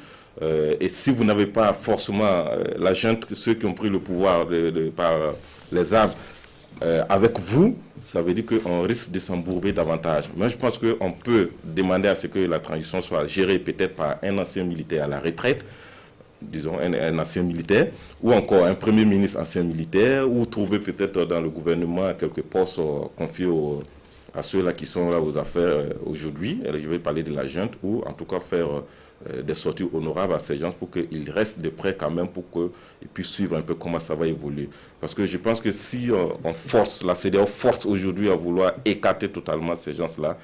Et si vous n'avez pas forcément la junte, ceux qui ont pris le pouvoir par les armes, avec vous, ça veut dire qu'on risque de s'embourber davantage. Mais je pense qu'on peut demander à ce que la transition soit gérée peut-être par un ancien militaire à la retraite, disons un ancien militaire, ou encore un premier ministre ancien militaire, ou trouver peut-être dans le gouvernement quelques postes confiés à ceux-là qui sont là aux affaires aujourd'hui. Je vais parler de la junte, ou en tout cas faire des sorties honorables à ces gens pour qu'ils restent de près quand même, pour qu'ils puissent suivre un peu comment ça va évoluer. Parce que je pense que si on force, la CEDEAO force aujourd'hui à vouloir écarter totalement ces gens-là,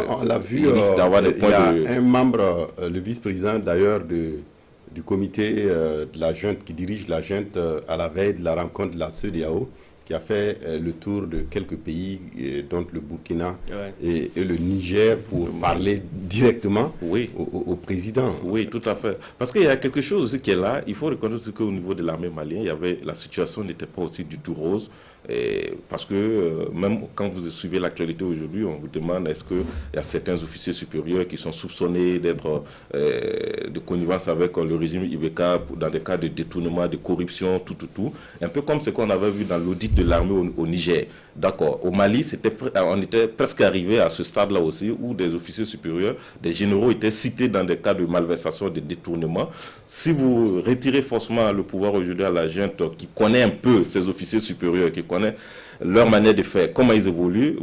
on l'a vu, il y a un membre, le vice-président d'ailleurs du comité de la junte, qui dirige la junte à la veille de la rencontre de la CEDEAO, qui a fait le tour de quelques pays, dont le Burkina et le Niger, pour parler directement au président. Oui, tout à fait. Parce qu'il y a quelque chose aussi qui est là. Il faut reconnaître qu'au niveau de l'armée malienne, la situation n'était pas aussi du tout rose. Parce que même quand vous suivez l'actualité aujourd'hui, on vous demande est-ce qu'il y a certains officiers supérieurs qui sont soupçonnés d'être de connivence avec le régime IBK dans des cas de détournement, de corruption, tout. Un peu comme ce qu'on avait vu dans l'audit de l'armée au Niger. D'accord. Au Mali, on était presque arrivé à ce stade-là aussi, où des officiers supérieurs, des généraux étaient cités dans des cas de malversation, de détournement. Si vous retirez forcément le pouvoir aujourd'hui à la junte qui connaît un peu ces officiers supérieurs, qui connaît leur manière de faire, comment ils évoluent,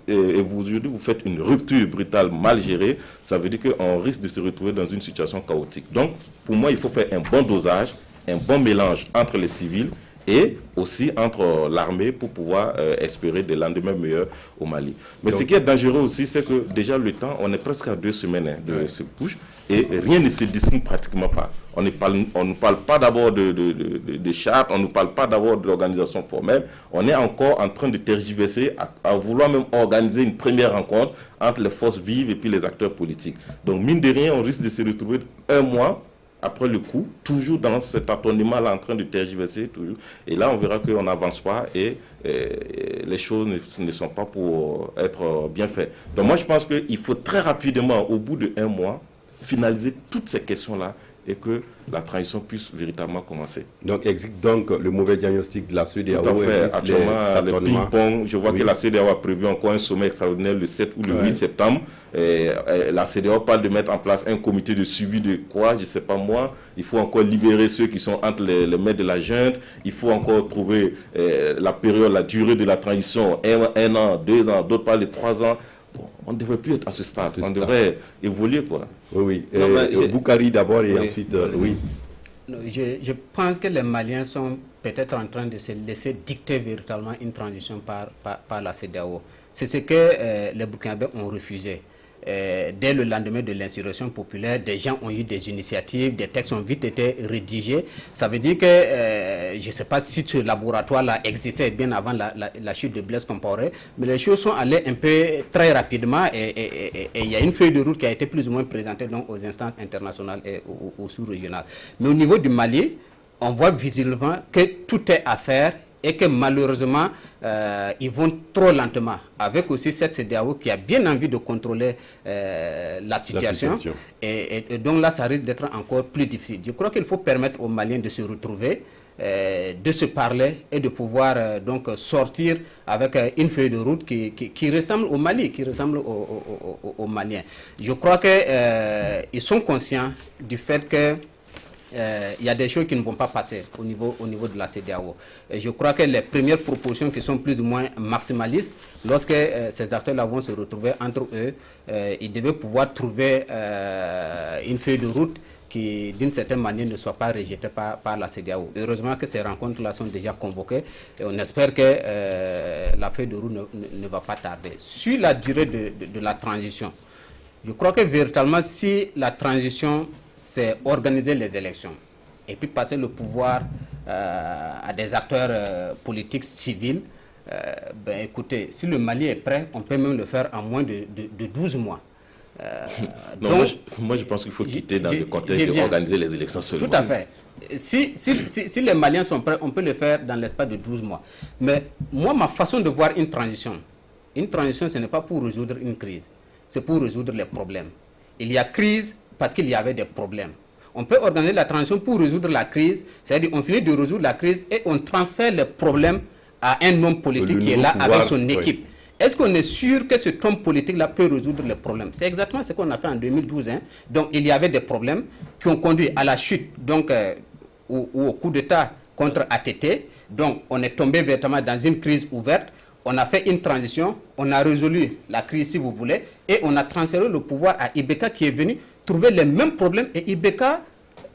aujourd'hui vous faites une rupture brutale mal gérée, ça veut dire qu'on risque de se retrouver dans une situation chaotique. Donc, pour moi, il faut faire un bon dosage, un bon mélange entre les civils et aussi entre l'armée pour pouvoir espérer des lendemains meilleurs au Mali. Mais ce qui est dangereux aussi, c'est que déjà le temps, on est presque à 2 semaines de ce push et rien ne se dessine pratiquement pas. On ne parle pas d'abord de charte, on ne parle pas d'abord de l'organisation formelle. On est encore en train de tergiverser à vouloir même organiser une première rencontre entre les forces vives et puis les acteurs politiques. Donc mine de rien, on risque de se retrouver un mois après le coup, toujours dans cet attonnement-là, en train de tergiverser, toujours. Et là, on verra qu'on n'avance pas et les choses ne sont pas pour être bien faites. Donc moi, je pense qu'il faut très rapidement, au bout d'1 mois, finaliser toutes ces questions-là et que la transition puisse véritablement commencer. Donc, existe donc le mauvais diagnostic de la CEDEAO. Tout à fait. Actuellement, le ping-pong, je vois que la CEDEAO a prévu encore un sommet extraordinaire le 7 ou le 8 septembre. La CEDEAO parle de mettre en place un comité de suivi de quoi, je ne sais pas moi. Il faut encore libérer ceux qui sont entre les maîtres de la junte. Il faut encore trouver la période, la durée de la transition, 1 an, 2 ans, d'autres parlent de 3 ans. On ne devrait plus être à ce stade. On devrait évoluer, quoi. Oui. Boukari d'abord et ensuite, oui. Je pense que les Maliens sont peut-être en train de se laisser dicter véritablement une transition par la CEDEAO. C'est ce que les Burkinabés ont refusé. Dès le lendemain de l'insurrection populaire, des gens ont eu des initiatives, des textes ont vite été rédigés. Ça veut dire que, je ne sais pas si ce laboratoire-là existait bien avant la chute de Blaise Compaoré, mais les choses sont allées un peu très rapidement et il y a une feuille de route qui a été plus ou moins présentée donc, aux instances internationales et aux sous-régionales. Mais au niveau du Mali, on voit visiblement que tout est à faire et que malheureusement, ils vont trop lentement. Avec aussi cette CEDEAO qui a bien envie de contrôler la situation. Et donc là, ça risque d'être encore plus difficile. Je crois qu'il faut permettre aux Maliens de se retrouver, de se parler et de pouvoir donc sortir avec une feuille de route qui ressemble au Mali, qui ressemble aux Maliens. Je crois qu'ils sont conscients du fait que il y a des choses qui ne vont pas passer au niveau de la CEDEAO. Et je crois que les premières propositions qui sont plus ou moins maximalistes, lorsque ces acteurs-là vont se retrouver entre eux, ils devaient pouvoir trouver une feuille de route qui, d'une certaine manière, ne soit pas rejetée par la CEDEAO. Heureusement que ces rencontres-là sont déjà convoquées et on espère que la feuille de route ne va pas tarder. Sur la durée de la transition, je crois que véritablement, si la transition, c'est organiser les élections et puis passer le pouvoir à des acteurs politiques civils, ben écoutez, si le Mali est prêt, on peut même le faire en moins de 12 mois. Non, donc, moi je pense qu'il faut quitter dans le contexte d'organiser les élections seulement. Tout à fait. Si les Maliens sont prêts, on peut le faire dans l'espace de 12 mois. Mais moi, ma façon de voir une transition, ce n'est pas pour résoudre une crise, c'est pour résoudre les problèmes. Il y a crise parce qu'il y avait des problèmes. On peut organiser la transition pour résoudre la crise, c'est-à-dire on finit de résoudre la crise et on transfère les problèmes à un homme politique qui est là avec son équipe. Oui. Est-ce qu'on est sûr que cet homme politique-là peut résoudre les problèmes? C'est exactement ce qu'on a fait en 2012. Hein. Donc, il y avait des problèmes qui ont conduit à la chute, donc, ou au coup d'État contre ATT. Donc, on est tombé véritablement dans une crise ouverte. On a fait une transition, on a résolu la crise, si vous voulez, et on a transféré le pouvoir à Ibeka qui est venu trouver les mêmes problèmes. Et Ibeka,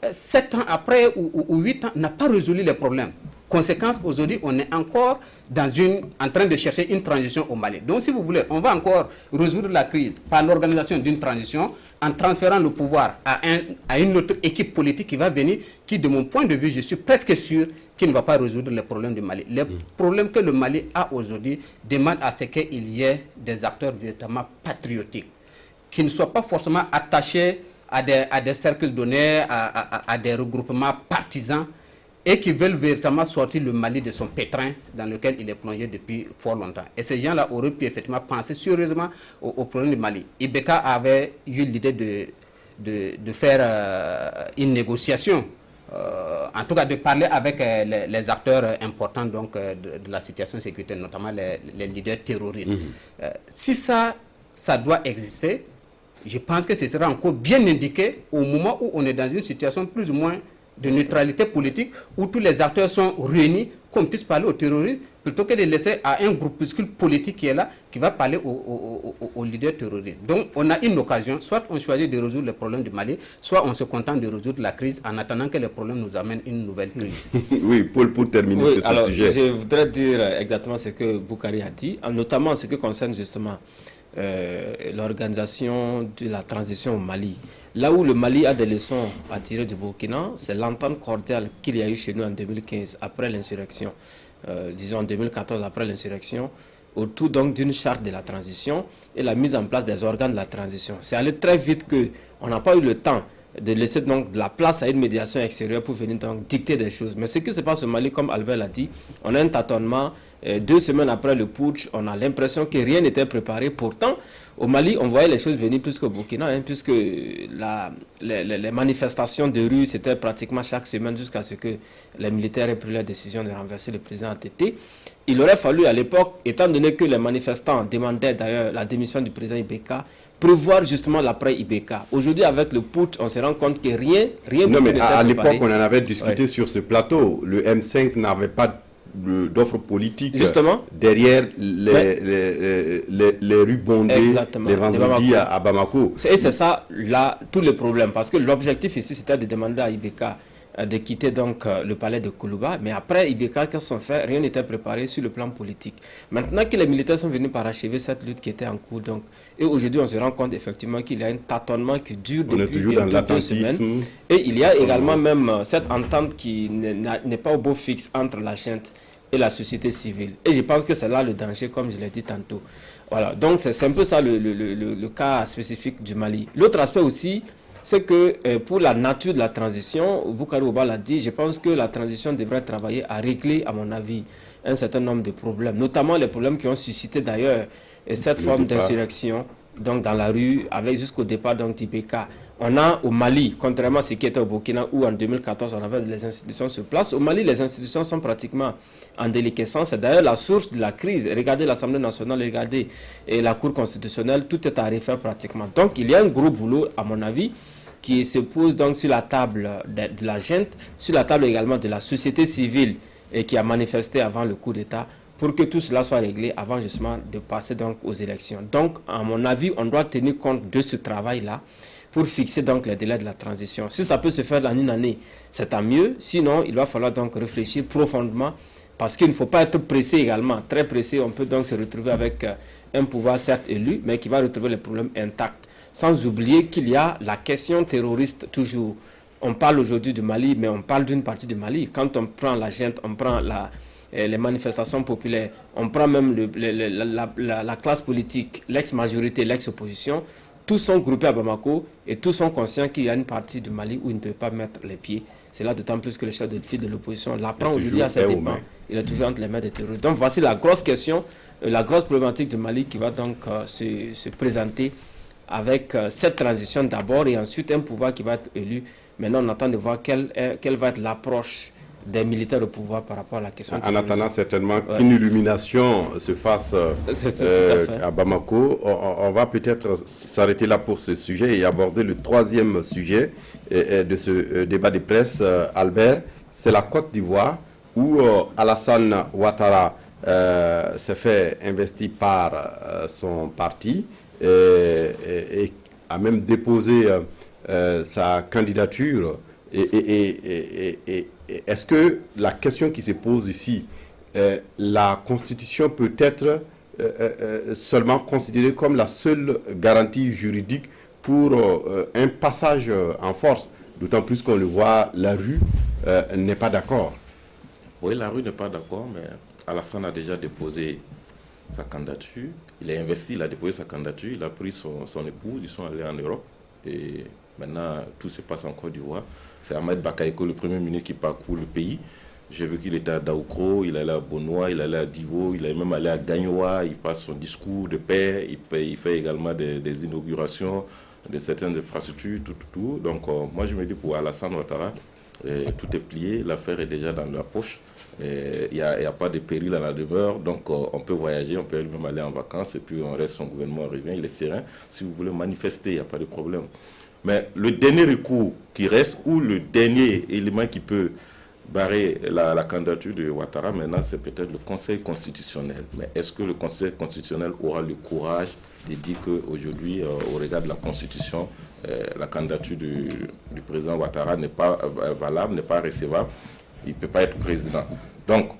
7 ans après ou 8 ans, n'a pas résolu les problèmes. Conséquence, aujourd'hui, on est encore en train de chercher une transition au Mali. Donc, si vous voulez, on va encore résoudre la crise par l'organisation d'une transition en transférant le pouvoir à une autre équipe politique qui va venir, qui, de mon point de vue, je suis presque sûr qu'il ne va pas résoudre les problèmes du Mali. Les problèmes que le Mali a aujourd'hui demandent à ce qu'il y ait des acteurs véritablement patriotiques, qui ne soient pas forcément attachés à des cercles donnés, à des regroupements partisans, et qui veulent véritablement sortir le Mali de son pétrin dans lequel il est plongé depuis fort longtemps. Et ces gens-là auraient pu effectivement penser sérieusement au problème du Mali. Ibeka avait eu l'idée de faire une négociation, en tout cas de parler avec les acteurs importants donc, de la situation sécuritaire, notamment les leaders terroristes. Si ça doit exister, je pense que ce sera encore bien indiqué au moment où on est dans une situation plus ou moins de neutralité politique, où tous les acteurs sont réunis, qu'on puisse parler aux terroristes, plutôt que de laisser à un groupuscule politique qui est là, qui va parler aux leaders terroristes. Donc, on a une occasion, soit on choisit de résoudre les problèmes du Mali, soit on se contente de résoudre la crise en attendant que les problèmes nous amènent une nouvelle crise. Oui, Paul, pour terminer sur ce sujet. Je voudrais dire exactement ce que Boukari a dit, notamment en ce qui concerne justement l'organisation de la transition au Mali. Là où le Mali a des leçons à tirer du Burkina, c'est l'entente cordiale qu'il y a eu chez nous en 2015, après l'insurrection, disons en 2014, après l'insurrection, autour donc d'une charte de la transition et la mise en place des organes de la transition. C'est allé très vite qu'on n'a pas eu le temps de laisser donc de la place à une médiation extérieure pour venir donc dicter des choses. Mais ce qui se passe au Mali, comme Albert l'a dit, on a un tâtonnement. 2 semaines après le putsch, on a l'impression que rien n'était préparé. Pourtant, au Mali, on voyait les choses venir plus qu'au Burkina, puisque les manifestations de rue, c'était pratiquement chaque semaine jusqu'à ce que les militaires aient pris la décision de renverser le président ATT. Il aurait fallu à l'époque, étant donné que les manifestants demandaient d'ailleurs la démission du président Ibeka, prévoir justement l'après Ibeka. Aujourd'hui, avec le putsch, on se rend compte que rien non, mais à l'époque, on en avait discuté sur ce plateau. Le M5 n'avait pas d'offres politiques derrière les rues bondées les vendredis à Bamako. Et c'est ça, là, tous les problèmes. Parce que l'objectif ici, c'était de demander à Ibeka de quitter donc le palais de Koulouba. Mais après Ibeka, qu'est-ce qu'on fait? Rien n'était préparé sur le plan politique. Maintenant que les militaires sont venus parachever cette lutte qui était en cours, donc, et aujourd'hui, on se rend compte effectivement qu'il y a un tâtonnement qui dure depuis 2 semaines. Et il y a également même cette entente qui n'est pas au beau fixe entre la junte et la société civile. Et je pense que c'est là le danger, comme je l'ai dit tantôt. Voilà, donc c'est un peu ça le cas spécifique du Mali. L'autre aspect aussi, c'est que pour la nature de la transition, Boukari Ouba l'a dit, je pense que la transition devrait travailler à régler, à mon avis, un certain nombre de problèmes, notamment les problèmes qui ont suscité d'ailleurs cette forme d'insurrection donc dans la rue, avec jusqu'au départ d'Ibeka. On a au Mali, contrairement à ce qui était au Burkina, où en 2014 on avait les institutions sur place, au Mali les institutions sont pratiquement en déliquescence. C'est d'ailleurs la source de la crise. Regardez l'Assemblée nationale, regardez la Cour constitutionnelle, tout est à refaire pratiquement. Donc il y a un gros boulot, à mon avis, qui se pose donc sur la table de la junte, sur la table également de la société civile et qui a manifesté avant le coup d'État, pour que tout cela soit réglé avant justement de passer donc aux élections. Donc, à mon avis, on doit tenir compte de ce travail-là pour fixer donc les délais de la transition. Si ça peut se faire en une année, c'est tant mieux. Sinon, il va falloir donc réfléchir profondément parce qu'il ne faut pas être pressé également. Très pressé, on peut donc se retrouver avec un pouvoir certes élu, mais qui va retrouver les problèmes intacts. Sans oublier qu'il y a la question terroriste toujours. On parle aujourd'hui du Mali, mais on parle d'une partie du Mali. Quand on prend la junte, on prend les manifestations populaires, on prend même la classe politique, l'ex-majorité, l'ex-opposition, tous sont groupés à Bamako et tous sont conscients qu'il y a une partie du Mali où ils ne peuvent pas mettre les pieds. C'est là d'autant plus que le chef de file de l'opposition l'apprend aujourd'hui à ses dépens. Il est toujours entre les mains des terroristes. Donc voici la grosse question, la grosse problématique du Mali qui va donc se présenter avec cette transition d'abord et ensuite un pouvoir qui va être élu. Maintenant, on attend de voir quelle va être l'approche des militaires au pouvoir par rapport à la question. En attendant certainement qu'une illumination se fasse à Bamako, on va peut-être s'arrêter là pour ce sujet et aborder le troisième sujet de ce débat de presse, Albert. C'est la Côte d'Ivoire où Alassane Ouattara s'est fait investir par son parti et a même déposé sa candidature. Et est-ce que la question qui se pose ici, la Constitution peut être seulement considérée comme la seule garantie juridique pour un passage en force? D'autant plus qu'on le voit, la rue n'est pas d'accord. Oui, la rue n'est pas d'accord, mais Alassane a déjà déposé sa candidature. Il est investi, il a déposé sa candidature, il a pris son épouse, ils sont allés en Europe. Et maintenant, tout se passe en Côte d'Ivoire. C'est Ahmed Bakayoko, le Premier ministre, qui parcourt le pays. J'ai vu qu'il était à Daoukro, il allait à Bonois, il allait à Divo, il est même allé à Gagnoa, il passe son discours de paix, il fait également des inaugurations de certaines infrastructures, tout. Donc, moi, je me dis pour Alassane Ouattara, tout est plié, l'affaire est déjà dans la poche. Il n'y a pas de péril à la demeure, donc on peut voyager, on peut même aller en vacances, et puis on reste, son gouvernement revient, il est serein. Si vous voulez manifester, il n'y a pas de problème. Mais le dernier recours qui reste, ou le dernier élément qui peut barrer la candidature de Ouattara, maintenant, c'est peut-être le Conseil constitutionnel. Mais est-ce que le Conseil constitutionnel aura le courage de dire qu'aujourd'hui, au regard de la Constitution, la candidature du président Ouattara n'est pas valable, n'est pas recevable, il ne peut pas être président. Donc,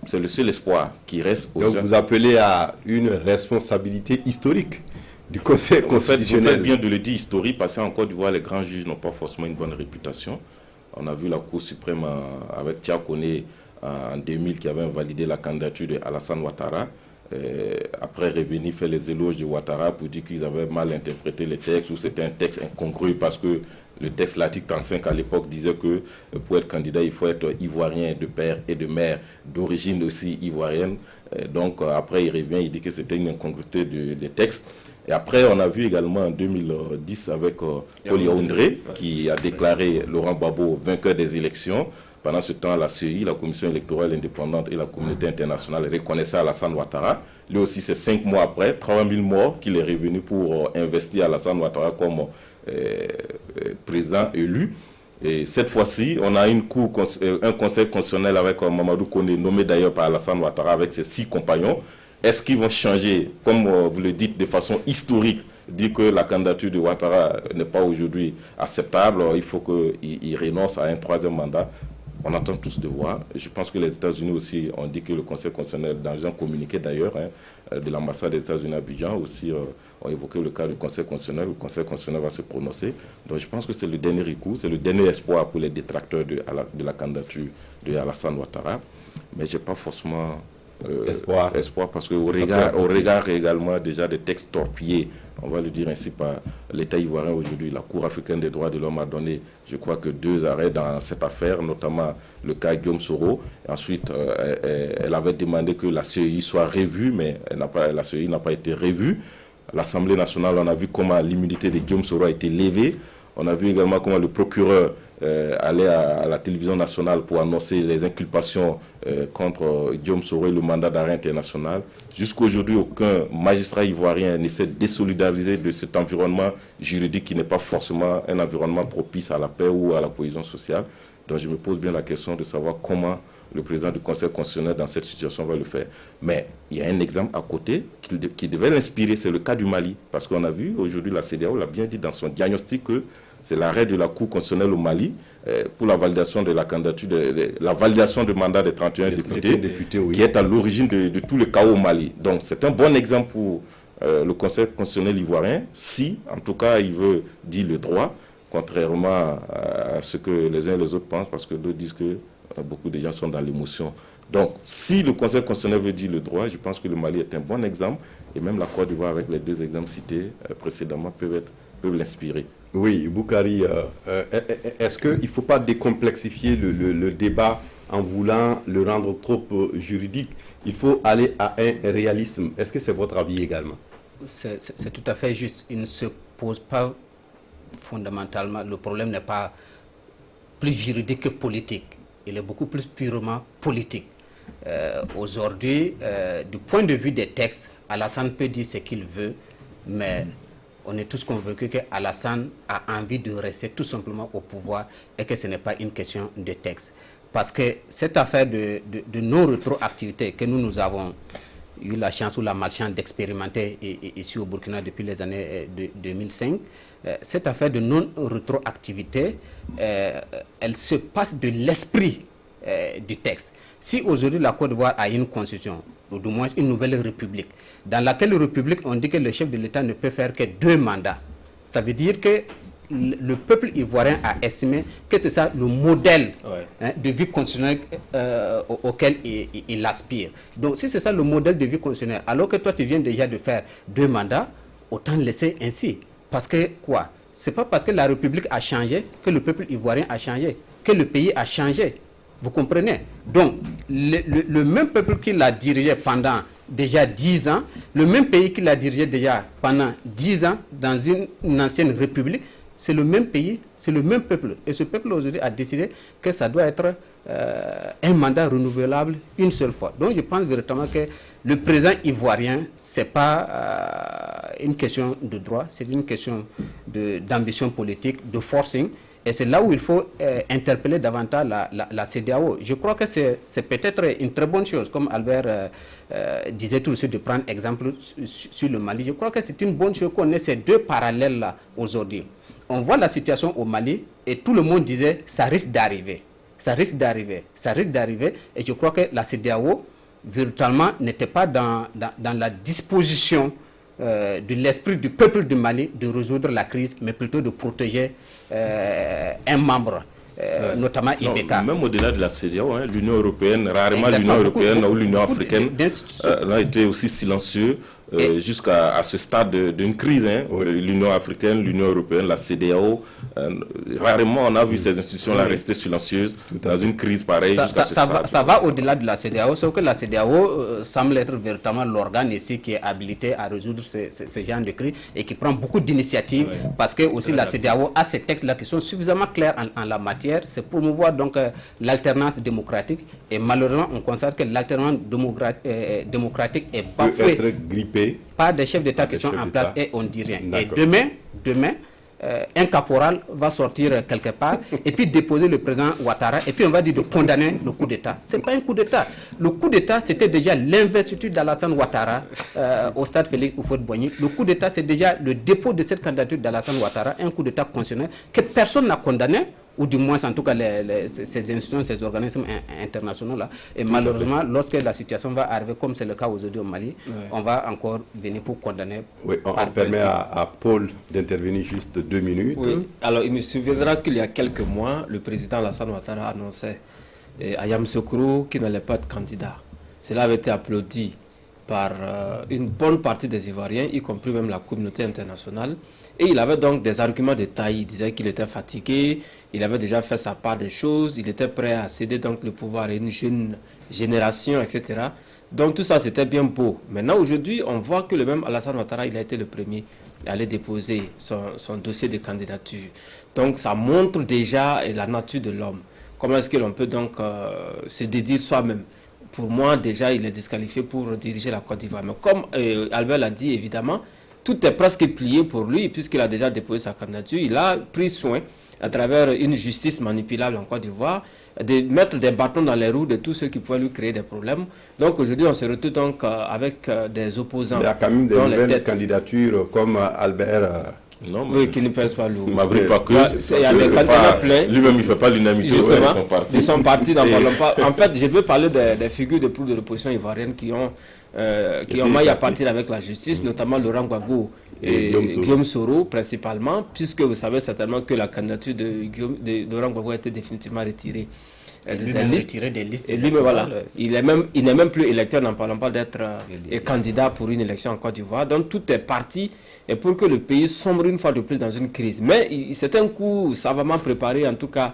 c'est le seul espoir qui reste aux gens. Donc, vous appelez à une responsabilité historique du Conseil constitutionnel. Vous faites bien de le dire historique, parce qu'en Côte d'Ivoire, les grands juges n'ont pas forcément une bonne réputation. On a vu la Cour suprême avec Tia Kone en 2000 qui avait invalidé la candidature de Alassane Ouattara. Après revenir faire les éloges de Ouattara pour dire qu'ils avaient mal interprété les textes ou c'était un texte incongru parce que le texte, l'article 35 à l'époque disait que pour être candidat il faut être ivoirien de père et de mère, d'origine aussi ivoirienne. Donc après il revient, il dit que c'était une incongruité des textes. Et après, on a vu également en 2010 avec Paul Yaoundé qui a déclaré Laurent Gbagbo vainqueur des élections. Pendant ce temps, la CEI, la Commission électorale indépendante et la communauté internationale reconnaissaient Alassane Ouattara. Lui aussi, c'est 5 mois après, 3 000 morts qu'il est revenu pour investir Alassane Ouattara comme président élu. Et cette fois-ci, on a un conseil constitutionnel avec Mamadou Koné, nommé d'ailleurs par Alassane Ouattara avec ses 6 compagnons. Est-ce qu'ils vont changer, comme vous le dites, de façon historique, dire que la candidature de Ouattara n'est pas aujourd'hui acceptable, il faut qu'il renonce à un 3e mandat? On attend tous de voir. Je pense que les États-Unis aussi ont dit que le Conseil constitutionnel, dans un communiqué d'ailleurs, de l'ambassade des États-Unis à Abidjan, aussi ont évoqué le cas du Conseil constitutionnel. Le Conseil constitutionnel va se prononcer. Donc je pense que c'est le dernier recours, c'est le dernier espoir pour les détracteurs de la candidature de Alassane Ouattara. Mais je n'ai pas forcément espoir parce qu'au regard également déjà des textes torpillés, on va le dire ainsi, par l'État ivoirien aujourd'hui. La Cour africaine des droits de l'homme a donné, je crois que 2 arrêts dans cette affaire, notamment le cas Guillaume Soro. Ensuite, elle avait demandé que la CEI soit revue, mais la CEI n'a pas été revue. L'Assemblée nationale, on a vu comment l'immunité de Guillaume Soro a été levée. On a vu également comment le procureur aller à la télévision nationale pour annoncer les inculpations contre Guillaume Soro et le mandat d'arrêt international. Jusqu'à aujourd'hui, aucun magistrat ivoirien n'essaie de désolidariser de cet environnement juridique qui n'est pas forcément un environnement propice à la paix ou à la cohésion sociale. Donc je me pose bien la question de savoir comment le président du Conseil constitutionnel dans cette situation va le faire. Mais il y a un exemple à côté qui devait l'inspirer, c'est le cas du Mali. Parce qu'on a vu, aujourd'hui, la CEDEAO l'a bien dit dans son diagnostic que c'est l'arrêt de la Cour constitutionnelle au Mali pour la validation de la candidature, la validation du mandat des 31 députés oui. Qui est à l'origine de tous les chaos au Mali. Donc c'est un bon exemple pour le Conseil constitutionnel ivoirien, si, en tout cas, il veut dire le droit, contrairement à ce que les uns et les autres pensent, parce que d'autres disent que beaucoup de gens sont dans l'émotion. Donc, si le Conseil constitutionnel veut dire le droit, je pense que le Mali est un bon exemple, et même la Côte d'Ivoire, avec les deux exemples cités précédemment, peuvent l'inspirer. Oui, Boukari, est-ce qu'il ne faut pas décomplexifier le débat en voulant le rendre trop juridique? Il faut aller à un réalisme. Est-ce que c'est votre avis également? C'est tout à fait juste. Il ne se pose pas fondamentalement, le problème n'est pas plus juridique que politique. Il est beaucoup plus purement politique. Aujourd'hui, du point de vue des textes, Alassane peut dire ce qu'il veut, mais on est tous convaincus qu'Alassane a envie de rester tout simplement au pouvoir et que ce n'est pas une question de texte. Parce que cette affaire de non-rétroactivité que nous avons eu la chance ou la malchance d'expérimenter ici au Burkina depuis les années 2005, cette affaire de non-rétroactivité, elle se passe de l'esprit du texte. Si aujourd'hui la Côte d'Ivoire a une constitution, ou du moins une nouvelle république, dans laquelle république on dit que le chef de l'État ne peut faire que 2 mandats, ça veut dire que le peuple ivoirien a estimé que c'est ça le modèle de vie constitutionnelle auquel il aspire. Donc si c'est ça le modèle de vie constitutionnelle, alors que toi tu viens déjà de faire 2 mandats, autant laisser ainsi. Parce que quoi? C'est pas parce que la République a changé que le peuple ivoirien a changé, que le pays a changé. Vous comprenez? Donc, le même peuple qui l'a dirigé pendant déjà 10 ans, le même pays qui l'a dirigé déjà pendant 10 ans dans une ancienne république, c'est le même pays, c'est le même peuple. Et ce peuple aujourd'hui a décidé que ça doit être un mandat renouvelable une seule fois. Donc je pense véritablement que le président ivoirien, ce n'est pas une question de droit, c'est une question d'ambition politique, de forcing. Et c'est là où il faut interpeller davantage la CEDEAO. Je crois que c'est peut-être une très bonne chose, comme Albert disait tout de suite, de prendre exemple sur le Mali. Je crois que c'est une bonne chose qu'on ait ces 2 parallèles-là aujourd'hui. On voit la situation au Mali et tout le monde disait ça risque d'arriver. Ça risque d'arriver. Ça risque d'arriver. Et je crois que la CEDEAO, véritablement, n'était pas dans la disposition de l'esprit du peuple du Mali de résoudre la crise, mais plutôt de protéger un membre, notamment Ibeka. Même au-delà de la CEDEAO, l'Union européenne, rarement l'Union européenne ou l'Union africaine a été aussi silencieux jusqu'à ce stade d'une crise. L'Union africaine, l'Union européenne, la CEDEAO, rarement on a vu ces institutions-là rester silencieuses dans une crise pareille. Ça va au-delà de la CEDEAO, sauf que la CEDEAO semble être véritablement l'organe ici qui est habilité à résoudre ce genre de crise et qui prend beaucoup d'initiatives parce que aussi la CEDEAO a ces textes-là qui sont suffisamment clairs en la matière. C'est promouvoir donc l'alternance démocratique et malheureusement on constate que l'alternance démocratique est bafouée. Peut être grippée par des chefs d'État qui sont en place et on ne dit rien. Et demain, un caporal va sortir quelque part et puis déposer le président Ouattara et puis on va dire de condamner le coup d'État. Ce n'est pas un coup d'État. Le coup d'État, c'était déjà l'investiture d'Alassane Ouattara au stade Félix Houphouët-Boigny. Le coup d'État, c'est déjà le dépôt de cette candidature d'Alassane Ouattara, un coup d'État constitutionnel que personne n'a condamné, ou du moins en tout cas ces institutions, ces organismes internationaux-là. Et malheureusement, lorsque la situation va arriver, comme c'est le cas aujourd'hui au Mali, on va encore venir pour condamner. Oui, on permet à Paul d'intervenir juste 2 minutes. Oui. Alors, il me souviendra qu'il y a quelques mois, le président Alassane Ouattara annonçait à Yamoussoukro qu'il n'allait pas être candidat. Cela avait été applaudi par une bonne partie des Ivoiriens, y compris même la communauté internationale. Et il avait donc des arguments de taille. Il disait qu'il était fatigué, il avait déjà fait sa part des choses, il était prêt à céder donc le pouvoir à une jeune génération, etc. Donc tout ça, c'était bien beau. Maintenant, aujourd'hui, on voit que le même Alassane Ouattara, il a été le premier à aller déposer son dossier de candidature. Donc ça montre déjà la nature de l'homme. Comment est-ce que l'on peut donc se dédire soi-même? Pour moi, déjà, il est disqualifié pour diriger la Côte d'Ivoire. Mais comme Albert l'a dit, évidemment, tout est presque plié pour lui, puisqu'il a déjà déposé sa candidature. Il a pris soin, à travers une justice manipulable en Côte d'Ivoire, de mettre des bâtons dans les roues de tous ceux qui pouvaient lui créer des problèmes. Donc aujourd'hui, on se retrouve donc avec des opposants. Il y a quand même des nouvelles candidatures comme Albert... Non, mais oui, qui ne pèsent pas lourd. Il m'abrite pas que. Il y a des candidats pleins. Lui-même, il ne fait pas l'unanimité. Ils sont partis dans pas. En fait, je veux parler des figures de proue de l'opposition ivoirienne qui ont maille à partir avec la justice, notamment Laurent Gbagbo et Guillaume Soro principalement, puisque vous savez certainement que la candidature de Laurent Gbagbo a été définitivement retirée. Des listes. Et lui, voilà, il n'est même plus électeur, n'en parlons pas d'être candidat pour une élection en Côte d'Ivoire. Donc tout est parti et pour que le pays sombre une fois de plus dans une crise. Mais c'est un coup savamment préparé, en tout cas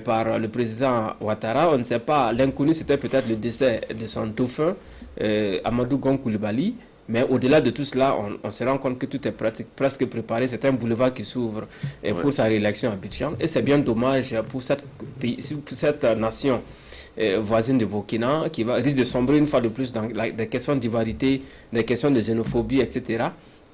par le président Ouattara. On ne sait pas, l'inconnu c'était peut-être le décès de son dauphin, Amadou Gon Coulibaly. Mais au-delà de tout cela, on se rend compte que tout est presque préparé. C'est un boulevard qui s'ouvre pour sa réélection à Abidjan. Et c'est bien dommage pour cette nation voisine de Burkina qui risque de sombrer une fois de plus dans des questions d'ivarité, des questions de xénophobie, etc.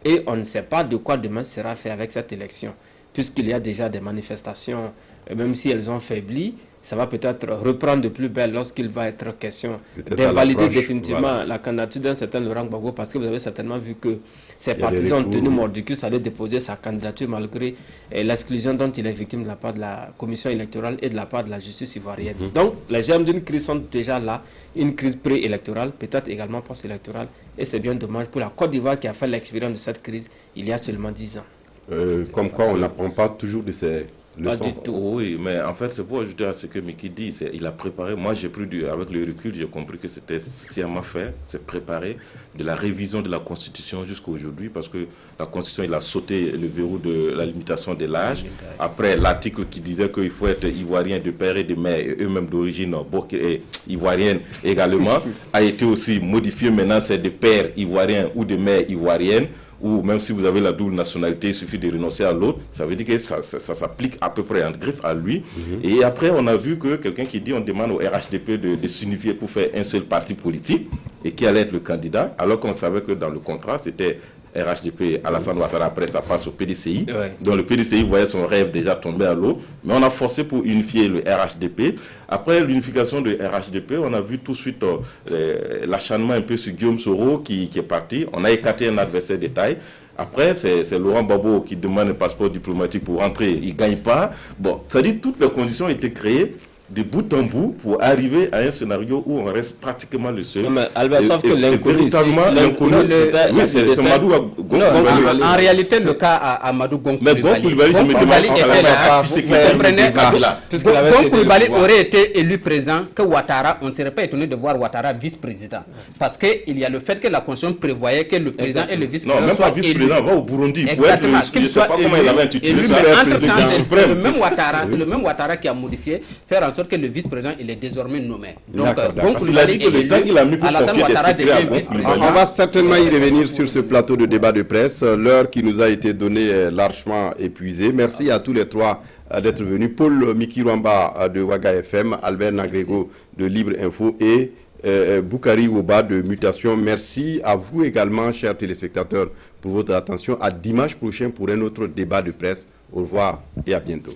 Et on ne sait pas de quoi demain sera fait avec cette élection. Puisqu'il y a déjà des manifestations, même si elles ont faibli, ça va peut-être reprendre de plus belle lorsqu'il va être question d'invalider définitivement la candidature d'un certain Laurent Gbagbo, parce que vous avez certainement vu que ses partisans ont tenu mordicus à aller déposer sa candidature malgré l'exclusion dont il est victime de la part de la commission électorale et de la part de la justice ivoirienne. Donc les germes d'une crise sont déjà là, une crise pré-électorale, peut-être également post-électorale, et c'est bien dommage pour la Côte d'Ivoire qui a fait l'expérience de cette crise il y a seulement 10 ans. Comme quoi on n'apprend pas toujours de ces... Pas du tout. Oui, mais en fait, c'est pour ajouter à ce que Mickey dit. Il a préparé. Moi, avec le recul, j'ai compris que c'était sciemment fait. C'est préparé de la révision de la Constitution jusqu'à aujourd'hui, parce que la Constitution, il a sauté le verrou de la limitation de l'âge. Après, l'article qui disait qu'il faut être ivoirien de père et de mère, et eux-mêmes d'origine ivoirienne également, a été aussi modifié. Maintenant, c'est de père ivoirien ou de mère ivoirienne. Ou même si vous avez la double nationalité, il suffit de renoncer à l'autre. Ça veut dire que ça s'applique à peu près en griffe à lui. Et après, on a vu que quelqu'un qui dit on demande au RHDP de s'unifier pour faire un seul parti politique et qui allait être le candidat, alors qu'on savait que dans le contrat, c'était RHDP, Alassane Ouattara, après ça passe au PDCI. Ouais. Donc le PDCI voyait son rêve déjà tomber à l'eau. Mais on a forcé pour unifier le RHDP. Après l'unification de RHDP, on a vu tout de suite l'acharnement un peu sur Guillaume Soro qui est parti. On a écarté un adversaire de taille. Après, c'est Laurent Gbagbo qui demande un passeport diplomatique pour rentrer. Il ne gagne pas. Bon, ça dit toutes les conditions ont été créées de bout en bout pour arriver à un scénario où on reste pratiquement le seul. Non, mais Albert, sauf que l'inconnu, oui, c'est Madou Gon. En réalité, le cas à Amadou Gon Coulibaly. Mais Gon Coulibaly, je me demande si c'est Gon Coulibaly aurait été élu président que Ouattara, on ne serait pas étonné de voir Ouattara vice-président. Parce qu'il y a le fait que la Constitution prévoyait que le président et le vice-président. Non, même pas vice-président, va au Burundi. Exactement. Je ne sais pas comment il avait intitulé ça. C'est le même Ouattara qui a modifié, faire en sorte que le vice-président il est désormais nommé. Donc, il a dit que le temps qu'il a mis pour confier des secrets on va certainement y revenir sur ce plateau de débat de presse. L'heure qui nous a été donnée est largement épuisée. Merci à tous les trois d'être venus. Paul Mikirwamba de Waga FM, Albert Nagrego de Libre Info et Boukari Woba de Mutation. Merci à vous également, chers téléspectateurs, pour votre attention. À dimanche prochain pour un autre débat de presse. Au revoir et à bientôt.